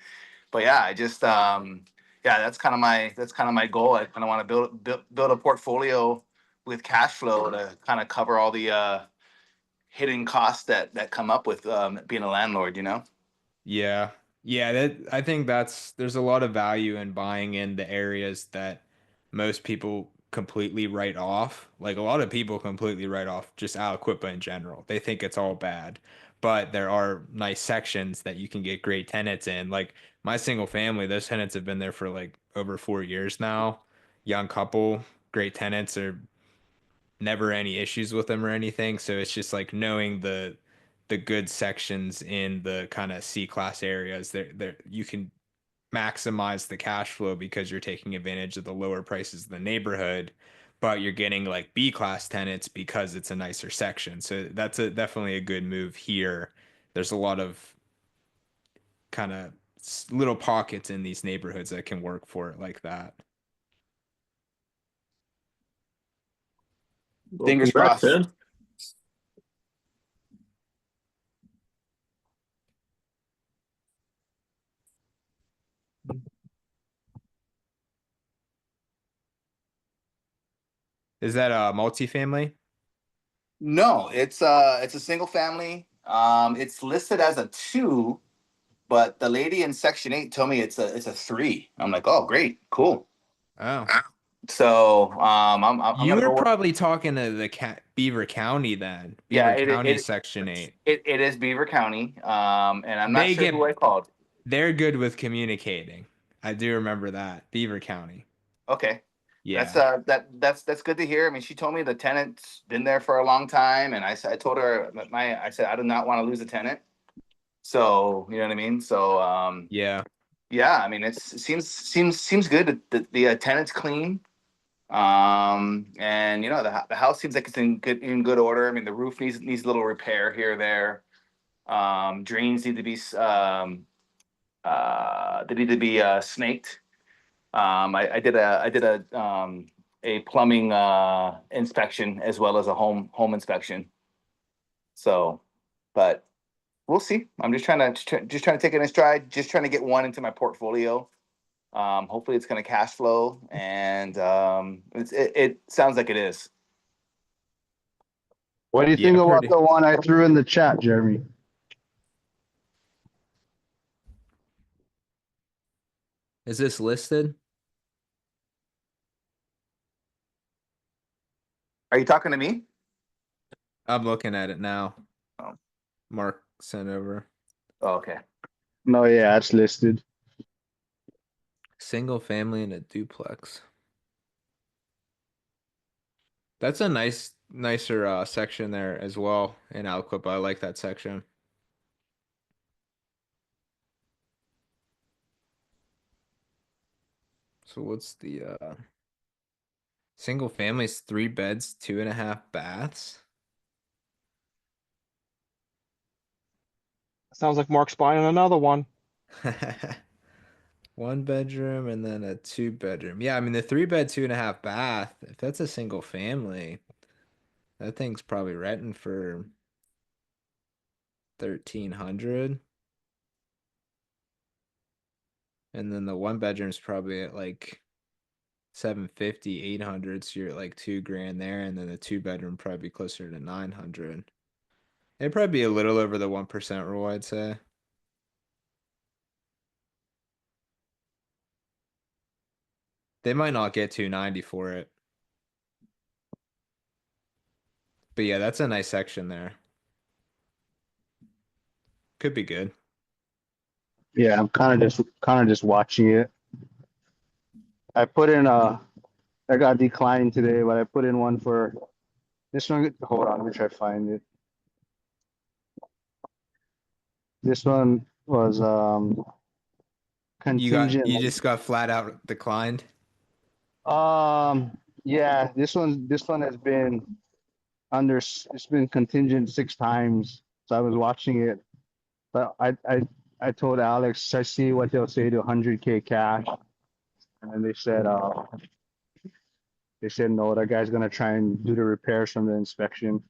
but yeah, I just yeah, that's kind of my goal. I kind of want to build a portfolio with cash flow to kind of cover all the hidden costs that come up with being a landlord. Yeah. Yeah, I think there's a lot of value in buying in the areas that most people completely write off. Like a lot of people completely write off just Aliquippa in general. They think it's all bad. But there are nice sections that you can get great tenants in. Like my single family, those tenants have been there for like over 4 years now. Young couple, great tenants, are never any issues with them or anything. So it's just like knowing the good sections in the kind of C class areas there you can maximize the cash flow because you're taking advantage of the lower prices of the neighborhood, but you're getting like B class tenants because it's a nicer section. So that's definitely a good move here. There's a lot of kind of little pockets in these neighborhoods that can work for it like that. Well, Fingers congrats, crossed. man. Is that a multifamily? No, it's a single family. It's listed as a 2, but the lady in section 8 told me it's a 3. I'm like, oh, great, cool. Oh, So I'm you gonna were go. probably talking to the Beaver County then. Yeah, Beaver County Section 8. it is Beaver County. And I'm not They sure get who I called. They're good with communicating. I do remember that. Beaver County. Okay. Yeah. That's good to hear. I mean, she told me the tenant's been there for a long time, and I told her I said I do not want to lose a tenant. So you know what I mean. So Yeah. yeah, I mean it seems good. The tenant's clean. And you know the house seems like it's in good order. I mean the roof needs a little repair here or there. Drains need to be snaked. I did a plumbing inspection as well as a home inspection. So, but we'll see. I'm just trying to take it in stride. Just trying to get one into my portfolio. Hopefully, it's going to cash flow, and it sounds like it is. What do you Yeah, think about pretty. the one I threw in the chat, Jeremy? Is this listed? Are you talking to me? I'm looking at it now. Oh. Mark sent over. Oh, okay. No, yeah, it's listed. Single family and a duplex. That's a nicer section there as well in Alquip. I like that section. So what's the single families, 3 beds, 2.5 baths? Sounds like Mark's buying another one. 1 bedroom and then a 2 bedroom. Yeah, I mean the 3 bed, 2.5 bath. If that's a single family, that thing's probably renting for 1,300. And then the 1 bedroom's probably at like 750, 800. So you're at like $2,000 there, and then the 2 bedroom probably closer to 900. It'd probably be a little over the 1% rule, I'd say. They might not get 290 for it. But yeah, that's a nice section there. Could be good. Yeah, I'm kind of just watching it. I put in I got declined today, but I put in one for this one. Hold on, let me try to find it. This one was contingent. You just got flat out declined. Yeah, this one has been it's been contingent 6 times. So I was watching it, but I told Alex I see what they'll say to 100K cash, and then they said no, that guy's gonna try and do the repairs from the inspection.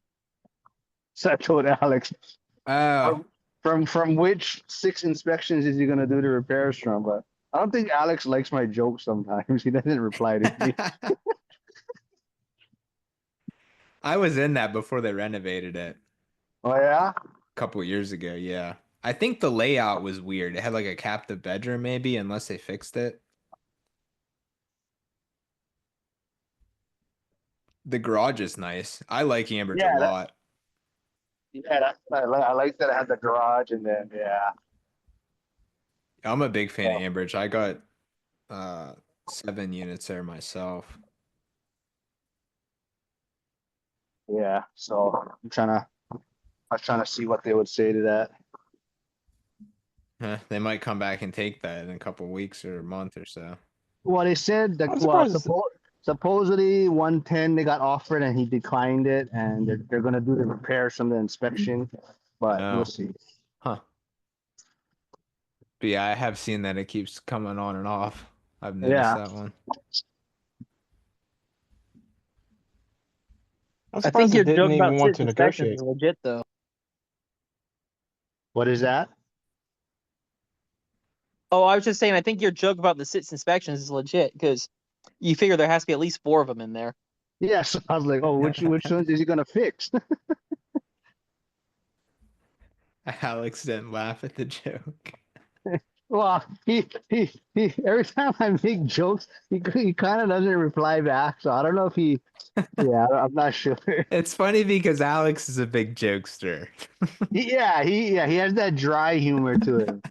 So I told Alex, Oh. from which 6 inspections is he gonna do the repairs from? But I don't think Alex likes my jokes sometimes. He doesn't reply to me. I was in that before they renovated it Oh yeah? a couple years ago, yeah. I think the layout was weird. It had like a captive bedroom maybe, unless they fixed it. The garage is nice. I like Ambridge Yeah, a lot. Yeah, I like that I had the garage, and then yeah. I'm a big fan of Ambridge. I got 7 units there myself. Yeah, so I was trying to see what they would say to that. They might come back and take that in a couple weeks or a month or so. Well, they said that I'm surprised. supposedly 110 they got offered and he declined it, and they're gonna do the repairs from the inspection, but Oh. we'll see. Huh. But yeah, I have seen that it keeps coming on and off. I've noticed that one. I think your didn't joke even about want sit to inspections negotiate. is legit, though. What is that? Oh, I was just saying, I think your joke about the sits inspections is legit because you figure there has to be at least 4 of them in there. Yeah, so I was like, oh, which ones is he gonna fix? Alex didn't laugh at the joke. Well, he every time I make jokes, he kind of doesn't reply back. So I don't know if he, yeah, I'm not sure. It's funny because Alex is a big jokester. He has that dry humor to him.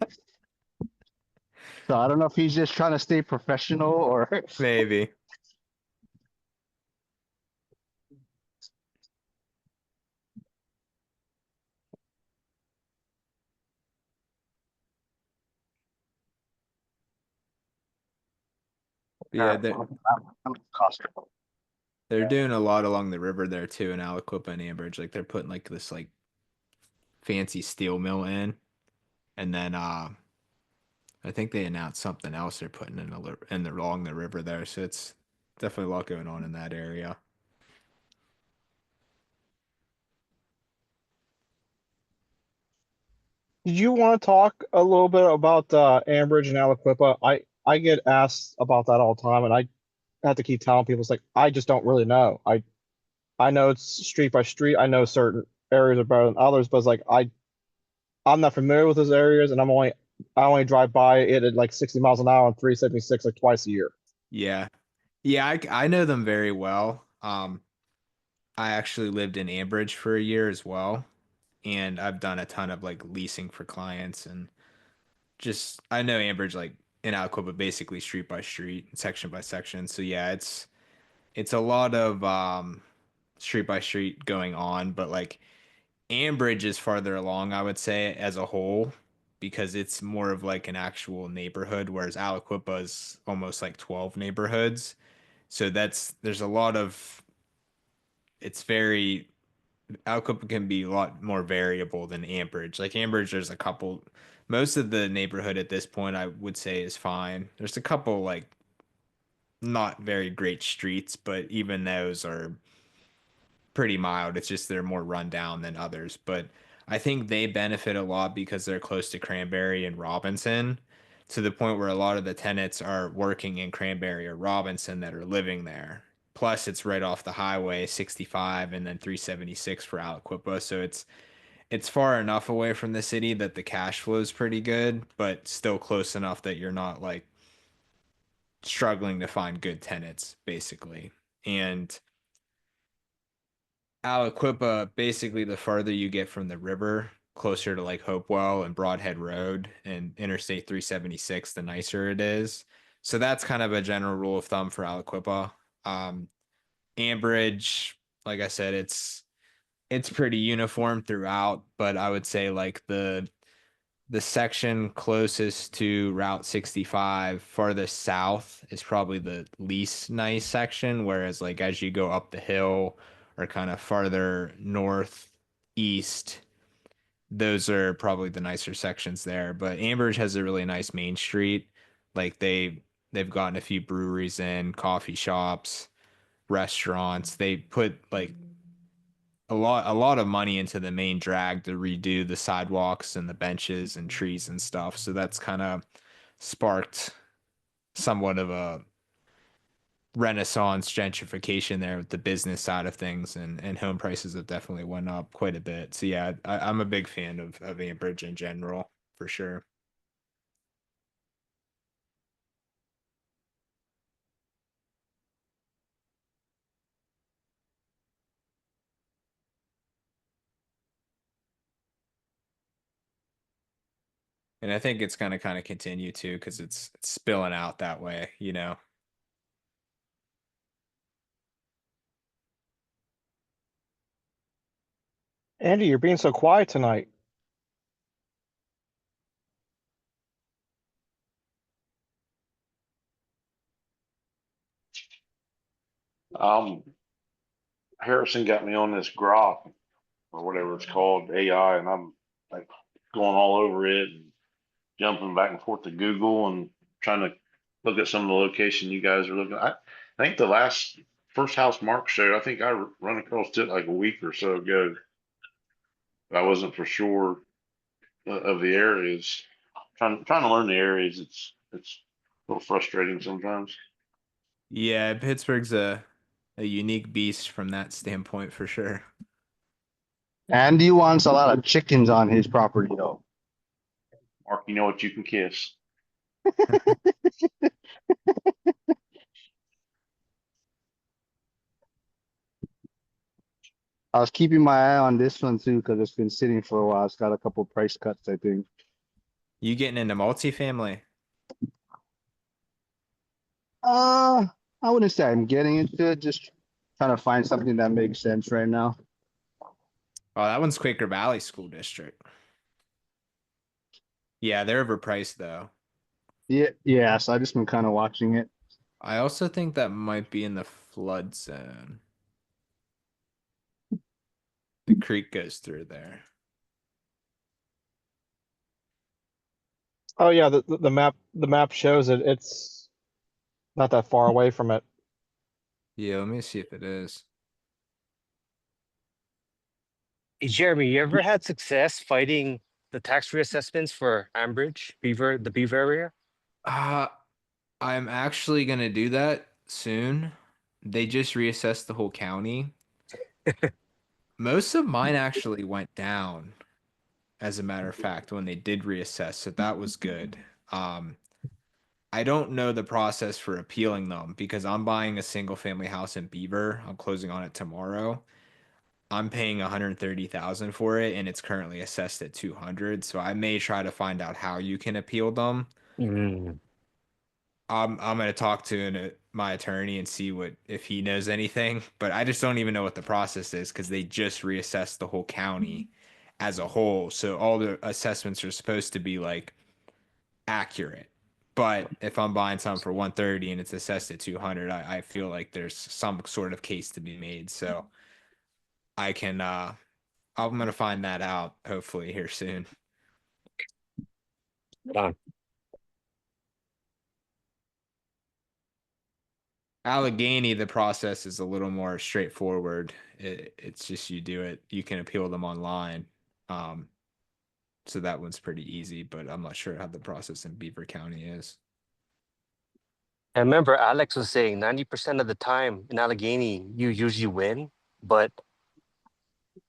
So I don't know if he's just trying to stay professional or. Maybe. Yeah, they're doing a lot along the river there too in Aliquippa and Ambridge. Like they're putting like this like fancy steel mill in, and then I think they announced something else they're putting in along the river there. So it's definitely a lot going on in that area. Did you want to talk a little bit about Ambridge and Aliquippa? I get asked about that all the time, and I have to keep telling people it's like I just don't really know. I know it's street by street. I know certain areas are better than others, but it's like I'm not familiar with those areas, and I only drive by it at like 60 miles an hour on 376 like twice a year. Yeah, yeah, I know them very well. I actually lived in Ambridge for a year as well, and I've done a ton of like leasing for clients and just I know Ambridge like in Aliquippa basically street by street, section by section. So yeah, it's a lot of street by street going on, but like Ambridge is farther along, I would say, as a whole, because it's more of like an actual neighborhood, whereas Aliquippa is almost like 12 neighborhoods. So there's a lot of it's very Aliquippa can be a lot more variable than Ambridge. Like Ambridge, there's a couple most of the neighborhood at this point I would say is fine. There's a couple like not very great streets, but even those are pretty mild. It's just they're more run down than others. But I think they benefit a lot because they're close to Cranberry and Robinson, to the point where a lot of the tenants are working in Cranberry or Robinson that are living there. Plus, it's right off the highway 65 and then 376 for Aliquippa. So it's far enough away from the city that the cash flow is pretty good, but still close enough that you're not like struggling to find good tenants, basically. And Aliquippa, basically, the farther you get from the river, closer to like Hopewell and Broadhead Road and Interstate 376, the nicer it is. So that's kind of a general rule of thumb for Aliquippa. Um, Ambridge, like I said, it's pretty uniform throughout, but I would say like the section closest to Route 65, farthest south, is probably the least nice section. Whereas, like, as you go up the hill or kind of farther northeast, those are probably the nicer sections there. But Ambridge has a really nice main street. Like, they've gotten a few breweries in, coffee shops, restaurants. They put like a lot of money into the main drag to redo the sidewalks and the benches and trees and stuff. So that's kind of sparked somewhat of a renaissance gentrification there with the business side of things, and home prices have definitely went up quite a bit. So yeah, I'm a big fan of Ambridge in general for sure. And I think it's gonna kind of continue to because it's spilling out that way, you know. Andy, you're being so quiet tonight. Um, Harrison got me on this grok or whatever it's called, AI, and I'm like going all over it and jumping back and forth to Google and trying to look at some of the location you guys are looking at. I think the first house Mark showed, I think I run across it like a week or so ago. I wasn't for sure of the areas. Trying to learn the areas, it's a little frustrating sometimes. Yeah, Pittsburgh's a unique beast from that standpoint for sure. Andy wants a lot of chickens on his property though. Mark, you know what you can kiss. I was keeping my eye on this one too because it's been sitting for a while. It's got a couple price cuts, I think. You getting into multifamily? Uh, I wouldn't say I'm getting into it. Just trying to find something that makes sense right now. Oh, that one's Quaker Valley School District. Yeah, they're overpriced though. Yeah. So I just been kind of watching it. I also think that might be in the flood zone. The creek goes through there. Oh yeah, the map shows it. It's not that far away from it. Yeah, let me see if it is. Hey, Jeremy, you ever had success fighting the tax reassessments for Ambridge, the Beaver area? I'm actually gonna do that soon. They just reassessed the whole county. Most of mine actually went down, as a matter of fact, when they did reassess, so that was good. Um, I don't know the process for appealing them because I'm buying a single family house in Beaver. I'm closing on it tomorrow. I'm paying 130,000 for it and it's currently assessed at 200, so I may try to find out how you can appeal them. Mm. I'm gonna talk to my attorney and see what if he knows anything, but I just don't even know what the process is because they just reassessed the whole county as a whole. So all the assessments are supposed to be like accurate. But if I'm buying something for 130 and it's assessed at 200, I feel like there's some sort of case to be made. So I can I'm gonna find that out hopefully here soon. Done. Allegheny, the process is a little more straightforward. It's just you do it. You can appeal them online. Um, so that one's pretty easy, but I'm not sure how the process in Beaver County is. I remember Alex was saying 90% of the time in Allegheny, you usually win, but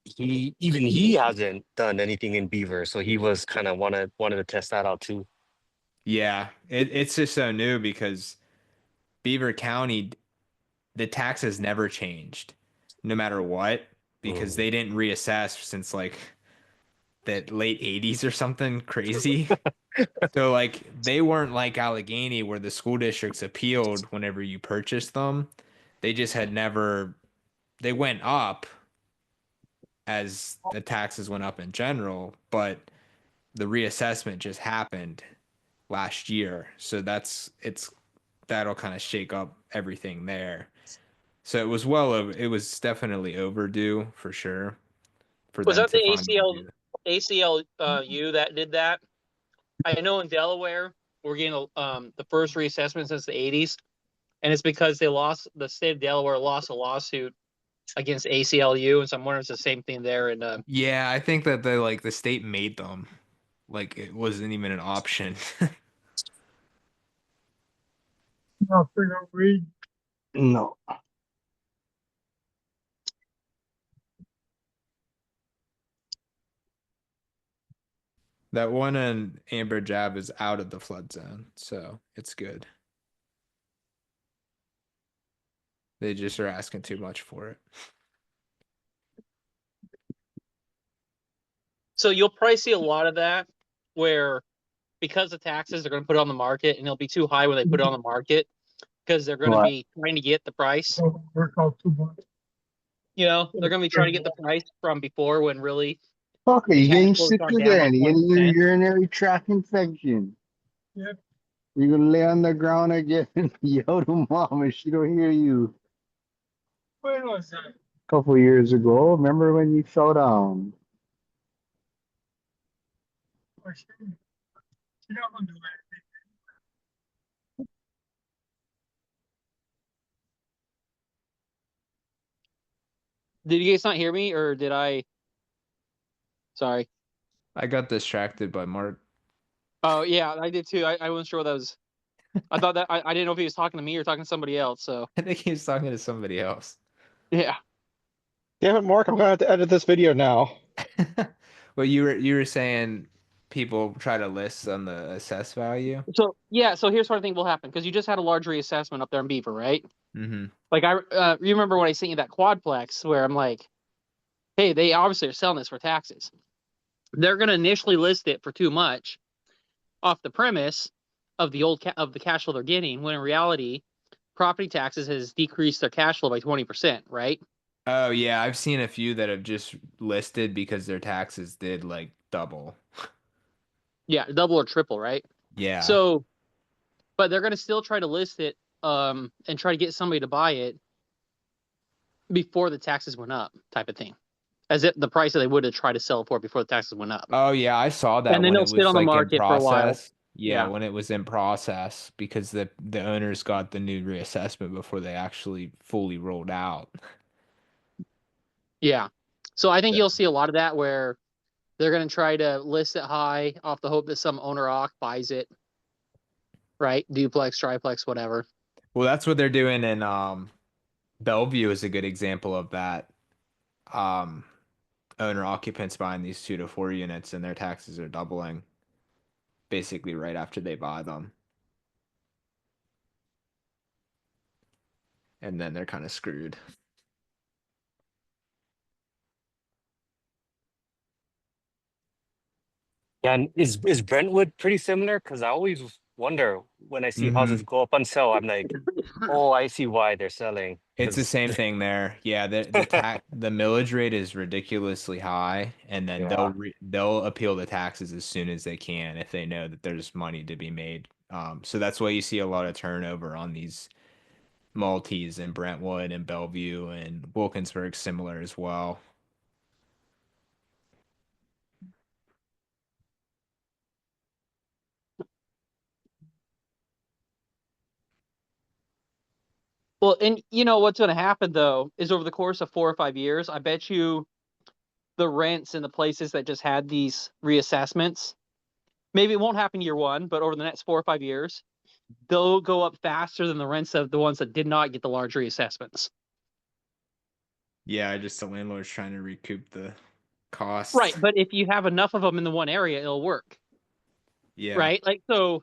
he hasn't done anything in Beaver, so he was kind of wanted to test that out too. Yeah, it's just so new because Beaver County, the taxes never changed, no matter what, because Mm. they didn't reassess since like the late 80s or something crazy. So like they weren't like Allegheny where the school districts appealed whenever you purchased them. They just had never they went up as the taxes went up in general, but the reassessment just happened last year. So that'll kind of shake up everything there. So it was definitely overdue for sure for Was them that to the finally do that. ACLU that did that? I know in Delaware we're getting the first reassessment since the 80s, and it's because the state of Delaware lost a lawsuit against ACLU, and so I'm wondering if it's the same thing there. And Yeah, I think that the state made them. Like it wasn't even an option. No. That one in Amber Jab is out of the flood zone, so it's good. They just are asking too much for it. so you'll probably see a lot of that where because of taxes they're going to put it on the market, and it'll be too high when they put it on the market because they're going to What? be trying to get the price. They're going to be trying to get the price from before when really Fuck, are the you cash getting flow's sick gone down like again? You getting your 20%. urinary tract infection? Yep. You're gonna lay on the ground again and yell to mom and she don't hear you. When was that? A couple years ago, remember when you fell down? Did you guys not hear me, or did I? Sorry. I got distracted by Mark. Oh yeah, I did too. I wasn't sure what that was. I thought that I didn't know if he was talking to me or talking to somebody else. So I think he was talking to somebody else. yeah. Damn it, Mark! I'm gonna have to edit this video now. Well, you were saying people try to list on the assess value. So yeah. So here's what I think will happen because you just had a large reassessment up there in Beaver, right? Mm-hmm. Like you remember when I sent you that quadplex where I'm like, hey, they obviously are selling this for taxes. They're going to initially list it for too much off the premise of the cash flow they're getting, when in reality, property taxes has decreased their cash flow by 20%, right? Oh yeah, I've seen a few that have just listed because their taxes did like double. Yeah, double or triple, right? Yeah. So, but they're going to still try to list it and try to get somebody to buy it before the taxes went up, type of thing, as if the price that they would have tried to sell it for before the taxes went up. Oh yeah, I saw that And then when they'll it sit was on the like in market for a while. process. Yeah, Yeah. when it was in process because the owners got the new reassessment before they actually fully rolled out. Yeah. So I think Yeah. you'll see a lot of that where they're going to try to list it high off the hope that some owner occ buys it, right? Duplex, triplex, whatever. Well, that's what they're doing in Bellevue is a good example of that. Um Owner occupants buying these 2 to 4 units and their taxes are doubling basically right after they buy them. And then they're kind of screwed. Yeah, and is Brentwood pretty similar? Because I always wonder when I see houses Hmm. go up on sale, I'm like, oh, I see why they're selling. It's the Because same thing there. Yeah, the millage rate is ridiculously high, and then yeah, they'll appeal the taxes as soon as they can if they know that there's money to be made. So that's why you see a lot of turnover on these multis in Brentwood and Bellevue and Wilkinsburg similar as well. Well, and you know what's going to happen though is over the course of 4 or 5 years, I bet you the rents in the places that just had these reassessments, maybe it won't happen year one, but over the next 4 or 5 years, they'll go up faster than the rents of the ones that did not get the large reassessments. Yeah, just the landlord's trying to recoup the costs. Right, but if you have enough of them in the one area, it'll work. Yeah. Right? Like so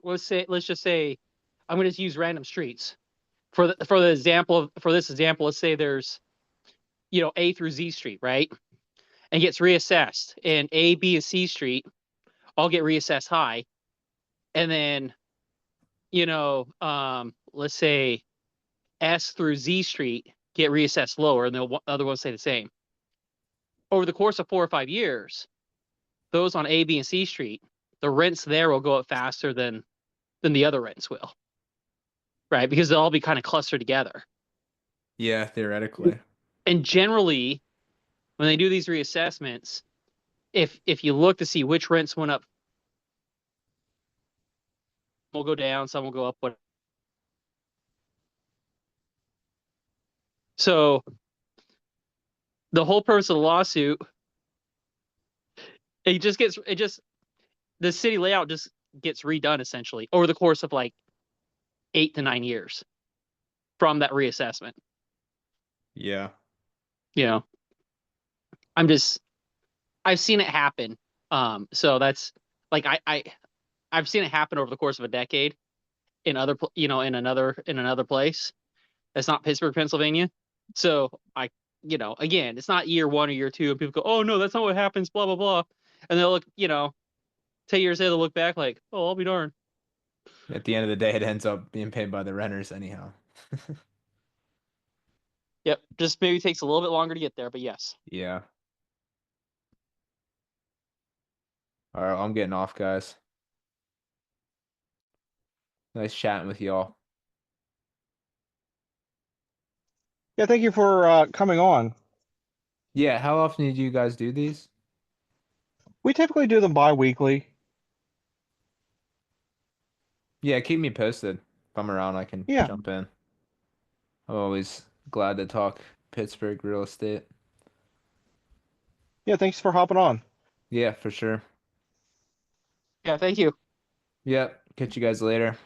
let's just say I'm going to use random streets. For this example, let's say there's A through Z street, right? And gets reassessed, and A, B, and C street all get reassessed high, and then let's say S through Z street get reassessed lower, and the other ones stay the same. Over the course of 4 or 5 years, those on A, B, and C street, the rents there will go up faster than the other rents will, right? Because they'll all be kind of clustered together. Yeah, theoretically. And generally, when they do these reassessments, if you look to see which rents went up, will go down, some will go up. So the whole purpose of the lawsuit, the city layout just gets redone essentially over the course of like 8 to 9 years from that reassessment. Yeah. I've seen it happen. So that's like I've seen it happen over the course of a decade in another place. That's not Pittsburgh, Pennsylvania. So again, it's not year one or year two, and people go, "Oh no, that's not what happens." Blah blah blah, and they'll look, 10 years later, they'll look back like, "Oh, I'll be darned." At the end of the day, it ends up being paid by the renters anyhow. Yep, just maybe takes a little bit longer to get there, but yes. Yeah. All right, I'm getting off, guys. Nice chatting with y'all. Yeah, thank you for coming on. Yeah, how often do you guys do these? We typically do them bi-weekly. Yeah, keep me posted. If I'm around, I can Yeah. jump in. I'm always glad to talk Pittsburgh real estate. Yeah, thanks for hopping on. Yeah, for sure. Yeah, thank you. Yep. Catch you guys later.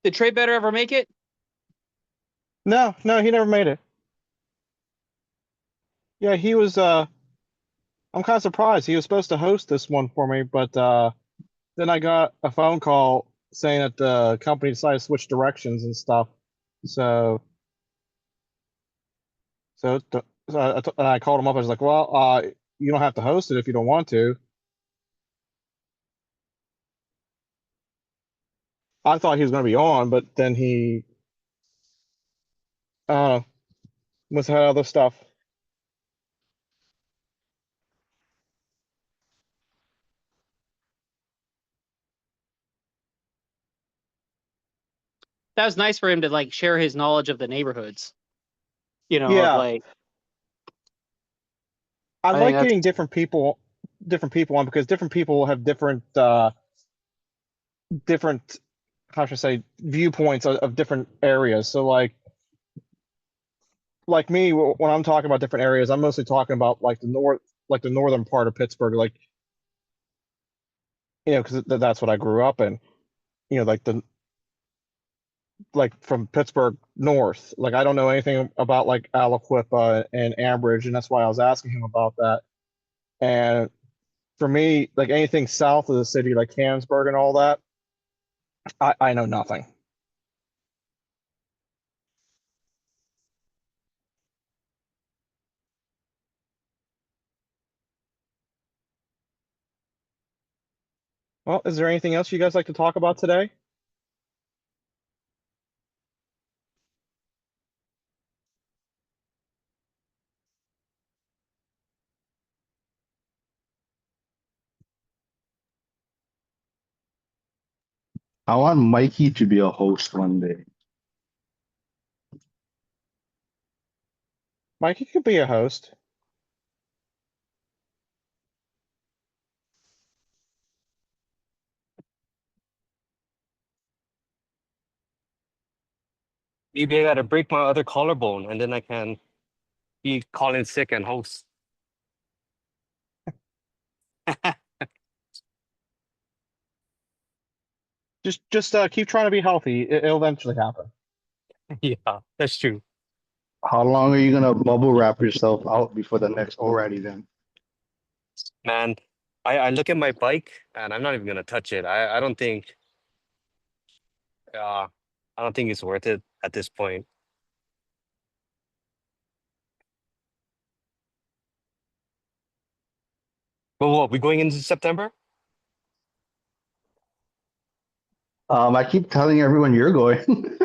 Did Trey Better ever make it? No, he never made it. Yeah, he was. I'm kind of surprised. He was supposed to host this one for me, but then I got a phone call saying that the company decided to switch directions and stuff. So, and I called him up. I was like, "Well, you don't have to host it if you don't want to." I thought he was going to be on, but then he uh must have had other stuff. That was nice for him to like share his knowledge of the neighborhoods. You know, of Yeah, like I I think like that's getting different people on because different people have different how should I say viewpoints of different areas. So like me, when I'm talking about different areas, I'm mostly talking about like the northern part of Pittsburgh, like because that's what I grew up in. Like from Pittsburgh north. Like I don't know anything about like Aliquippa and Ambridge, and that's why I was asking him about that. And for me, like anything south of the city, like Canonsburg and all that, I know nothing. Well, is there anything else you guys like to talk about today? I want Mikey to be a host one day. Mike, you could be a host. Maybe I gotta break my other collarbone and then I can be calling sick and host. Just keep trying to be healthy. It'll eventually happen. Yeah, that's true. How long are you gonna bubble wrap yourself out before the next already then? Man, I look at my bike and I'm not even gonna touch it. Uh I don't think it's worth it at this point. But what, we going into September? I keep telling everyone you're going.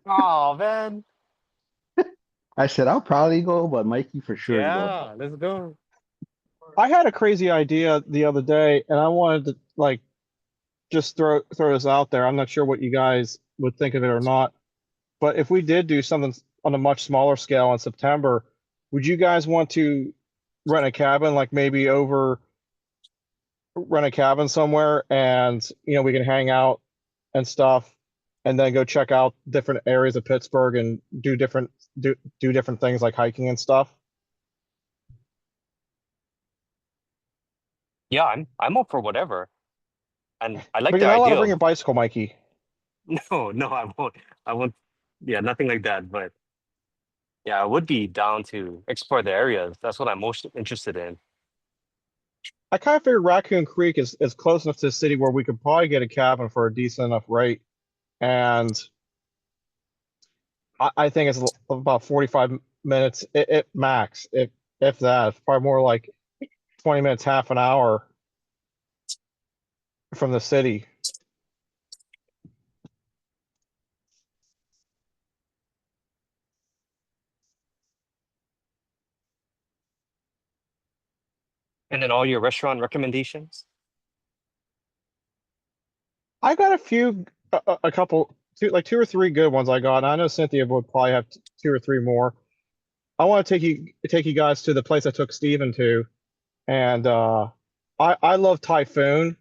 Oh man. I said I'll probably go, but Mikey for sure is going. Yeah, let's go. I had a crazy idea the other day, and I wanted to like just throw this out there. I'm not sure what you guys would think of it or not, but if we did do something on a much smaller scale in September, would you guys want to rent a cabin, like maybe rent a cabin somewhere, and we can hang out and stuff, and then go check out different areas of Pittsburgh and do different things like hiking and stuff? Yeah, I'm up for whatever. And I like But the you're not allowed to idea bring of your bicycle, Mikey. no, I won't. I won't, yeah, nothing like that. But yeah, I would be down to explore the areas. That's what I'm most interested in. I kind of figured Raccoon Creek is close enough to the city where we could probably get a cabin for a decent enough rate. And I think it's about 45 minutes, it max, if that. It's probably more like 20 minutes, half an hour from the city. And then all your restaurant recommendations. I got a few, a couple, two or three good ones I got. And I know Cynthia would probably have two or three more. I want to take you guys to the place I took Steven to, and I love Typhoon.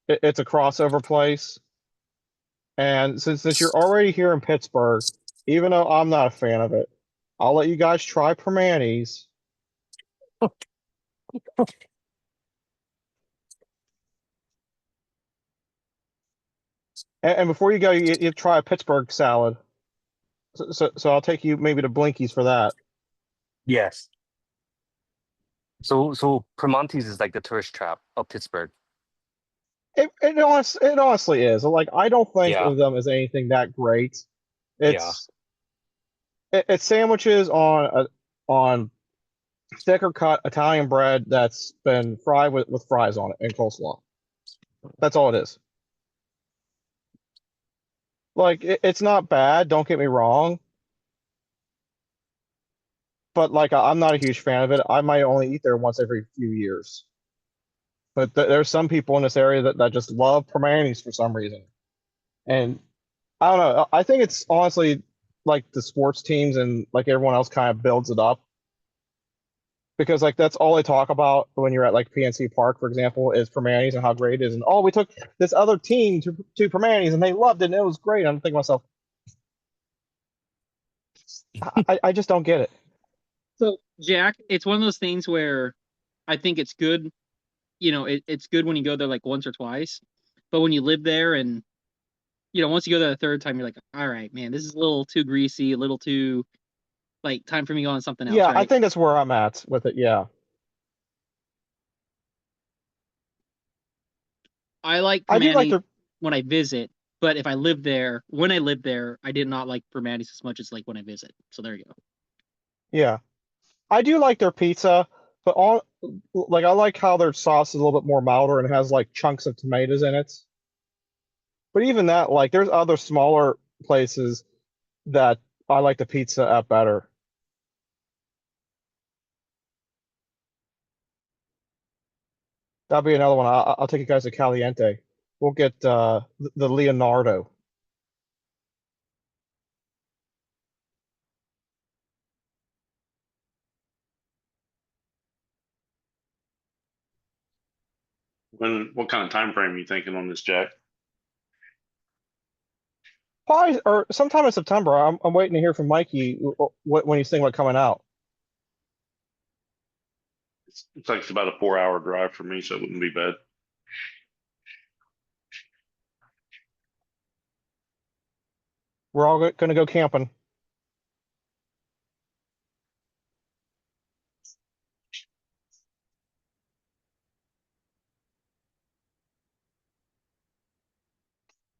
It's a crossover place, and since you're already here in Pittsburgh, even though I'm not a fan of it, I'll let you guys try Permanis. And before you go, you try a Pittsburgh salad. So I'll take you maybe to Blinky's for that. Yes. So Primanti's is like the tourist trap of Pittsburgh. It honestly is. Like, I don't think Yeah. of them as anything that great. Yeah. It's sandwiches on thicker cut Italian bread that's been fried with fries on it and coleslaw. That's all it is. Like, it's not bad, don't get me wrong, but like I'm not a huge fan of it. I might only eat there once every few years. But there's some people in this area that just love Primanti's for some reason. And I don't know. I think it's honestly like the sports teams and like everyone else kind of builds it up because like that's all they talk about when you're at like PNC Park, for example, is Primanti's and how great it is. And oh, we took this other team to Primanti's and they loved it and it was great. I'm thinking to myself, I just don't get it. So, Jack, it's one of those things where I think it's good. You know, it's good when you go there like once or twice, but when you live there and once you go there the third time, you're like, all right, man, this is a little too greasy, a little too like time for me to go on something else, Yeah, I right? think that's where I'm at with it. Yeah. I like I do like Primanti their when I visit, but if I live there, when I live there, I did not like Primanti's as much as like when I visit. So there you go. yeah. I do like their pizza, but on like I like how their sauce is a little bit more milder and has like chunks of tomatoes in it. But even that, like there's other smaller places that I like the pizza at better. That'll be another one. I'll take you guys to Caliente. We'll get the Leonardo. What kind of time frame are you thinking on this, Jack? Probably or sometime in September. I'm waiting to hear from Mikey when he's thinking about coming out. It's like it's about a 4 hour drive for me, so it wouldn't be bad. We're all gonna go camping.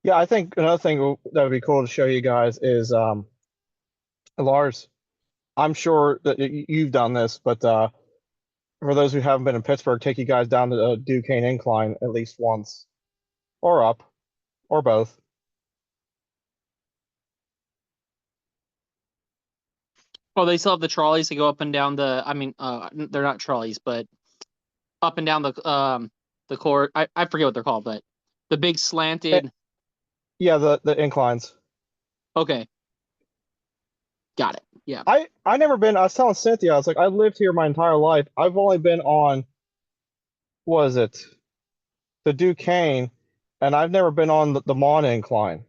Yeah, I think another thing that would be cool to show you guys is Lars. I'm sure that you've done this, but for those who haven't been in Pittsburgh, take you guys down to the Duquesne Incline at least once, or up, or both. Oh, they still have the trolleys to go up and down the. I mean, they're not trolleys, but up and down the court. I forget what they're called, but the big slanted. Yeah, the inclines. Okay, got it. Yeah. I never been. I was telling Cynthia, I was like, I lived here my entire life. I've only been on, what is it, the Duquesne, and I've never been on the Mon Incline.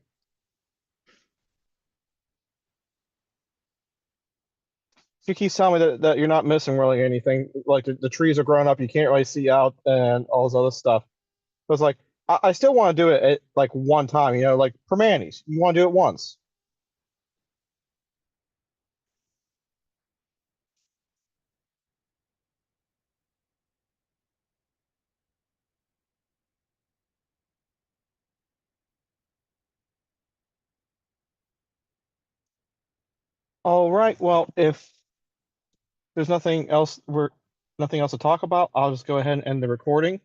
She keeps telling me that you're not missing really anything. Like the trees are growing up, you can't really see out, and all this other stuff. But it's like I still want to do it at like one time. Like Permanis, you want to do it once. All right. Well, if there's nothing else to talk about, I'll just go ahead and end the recording.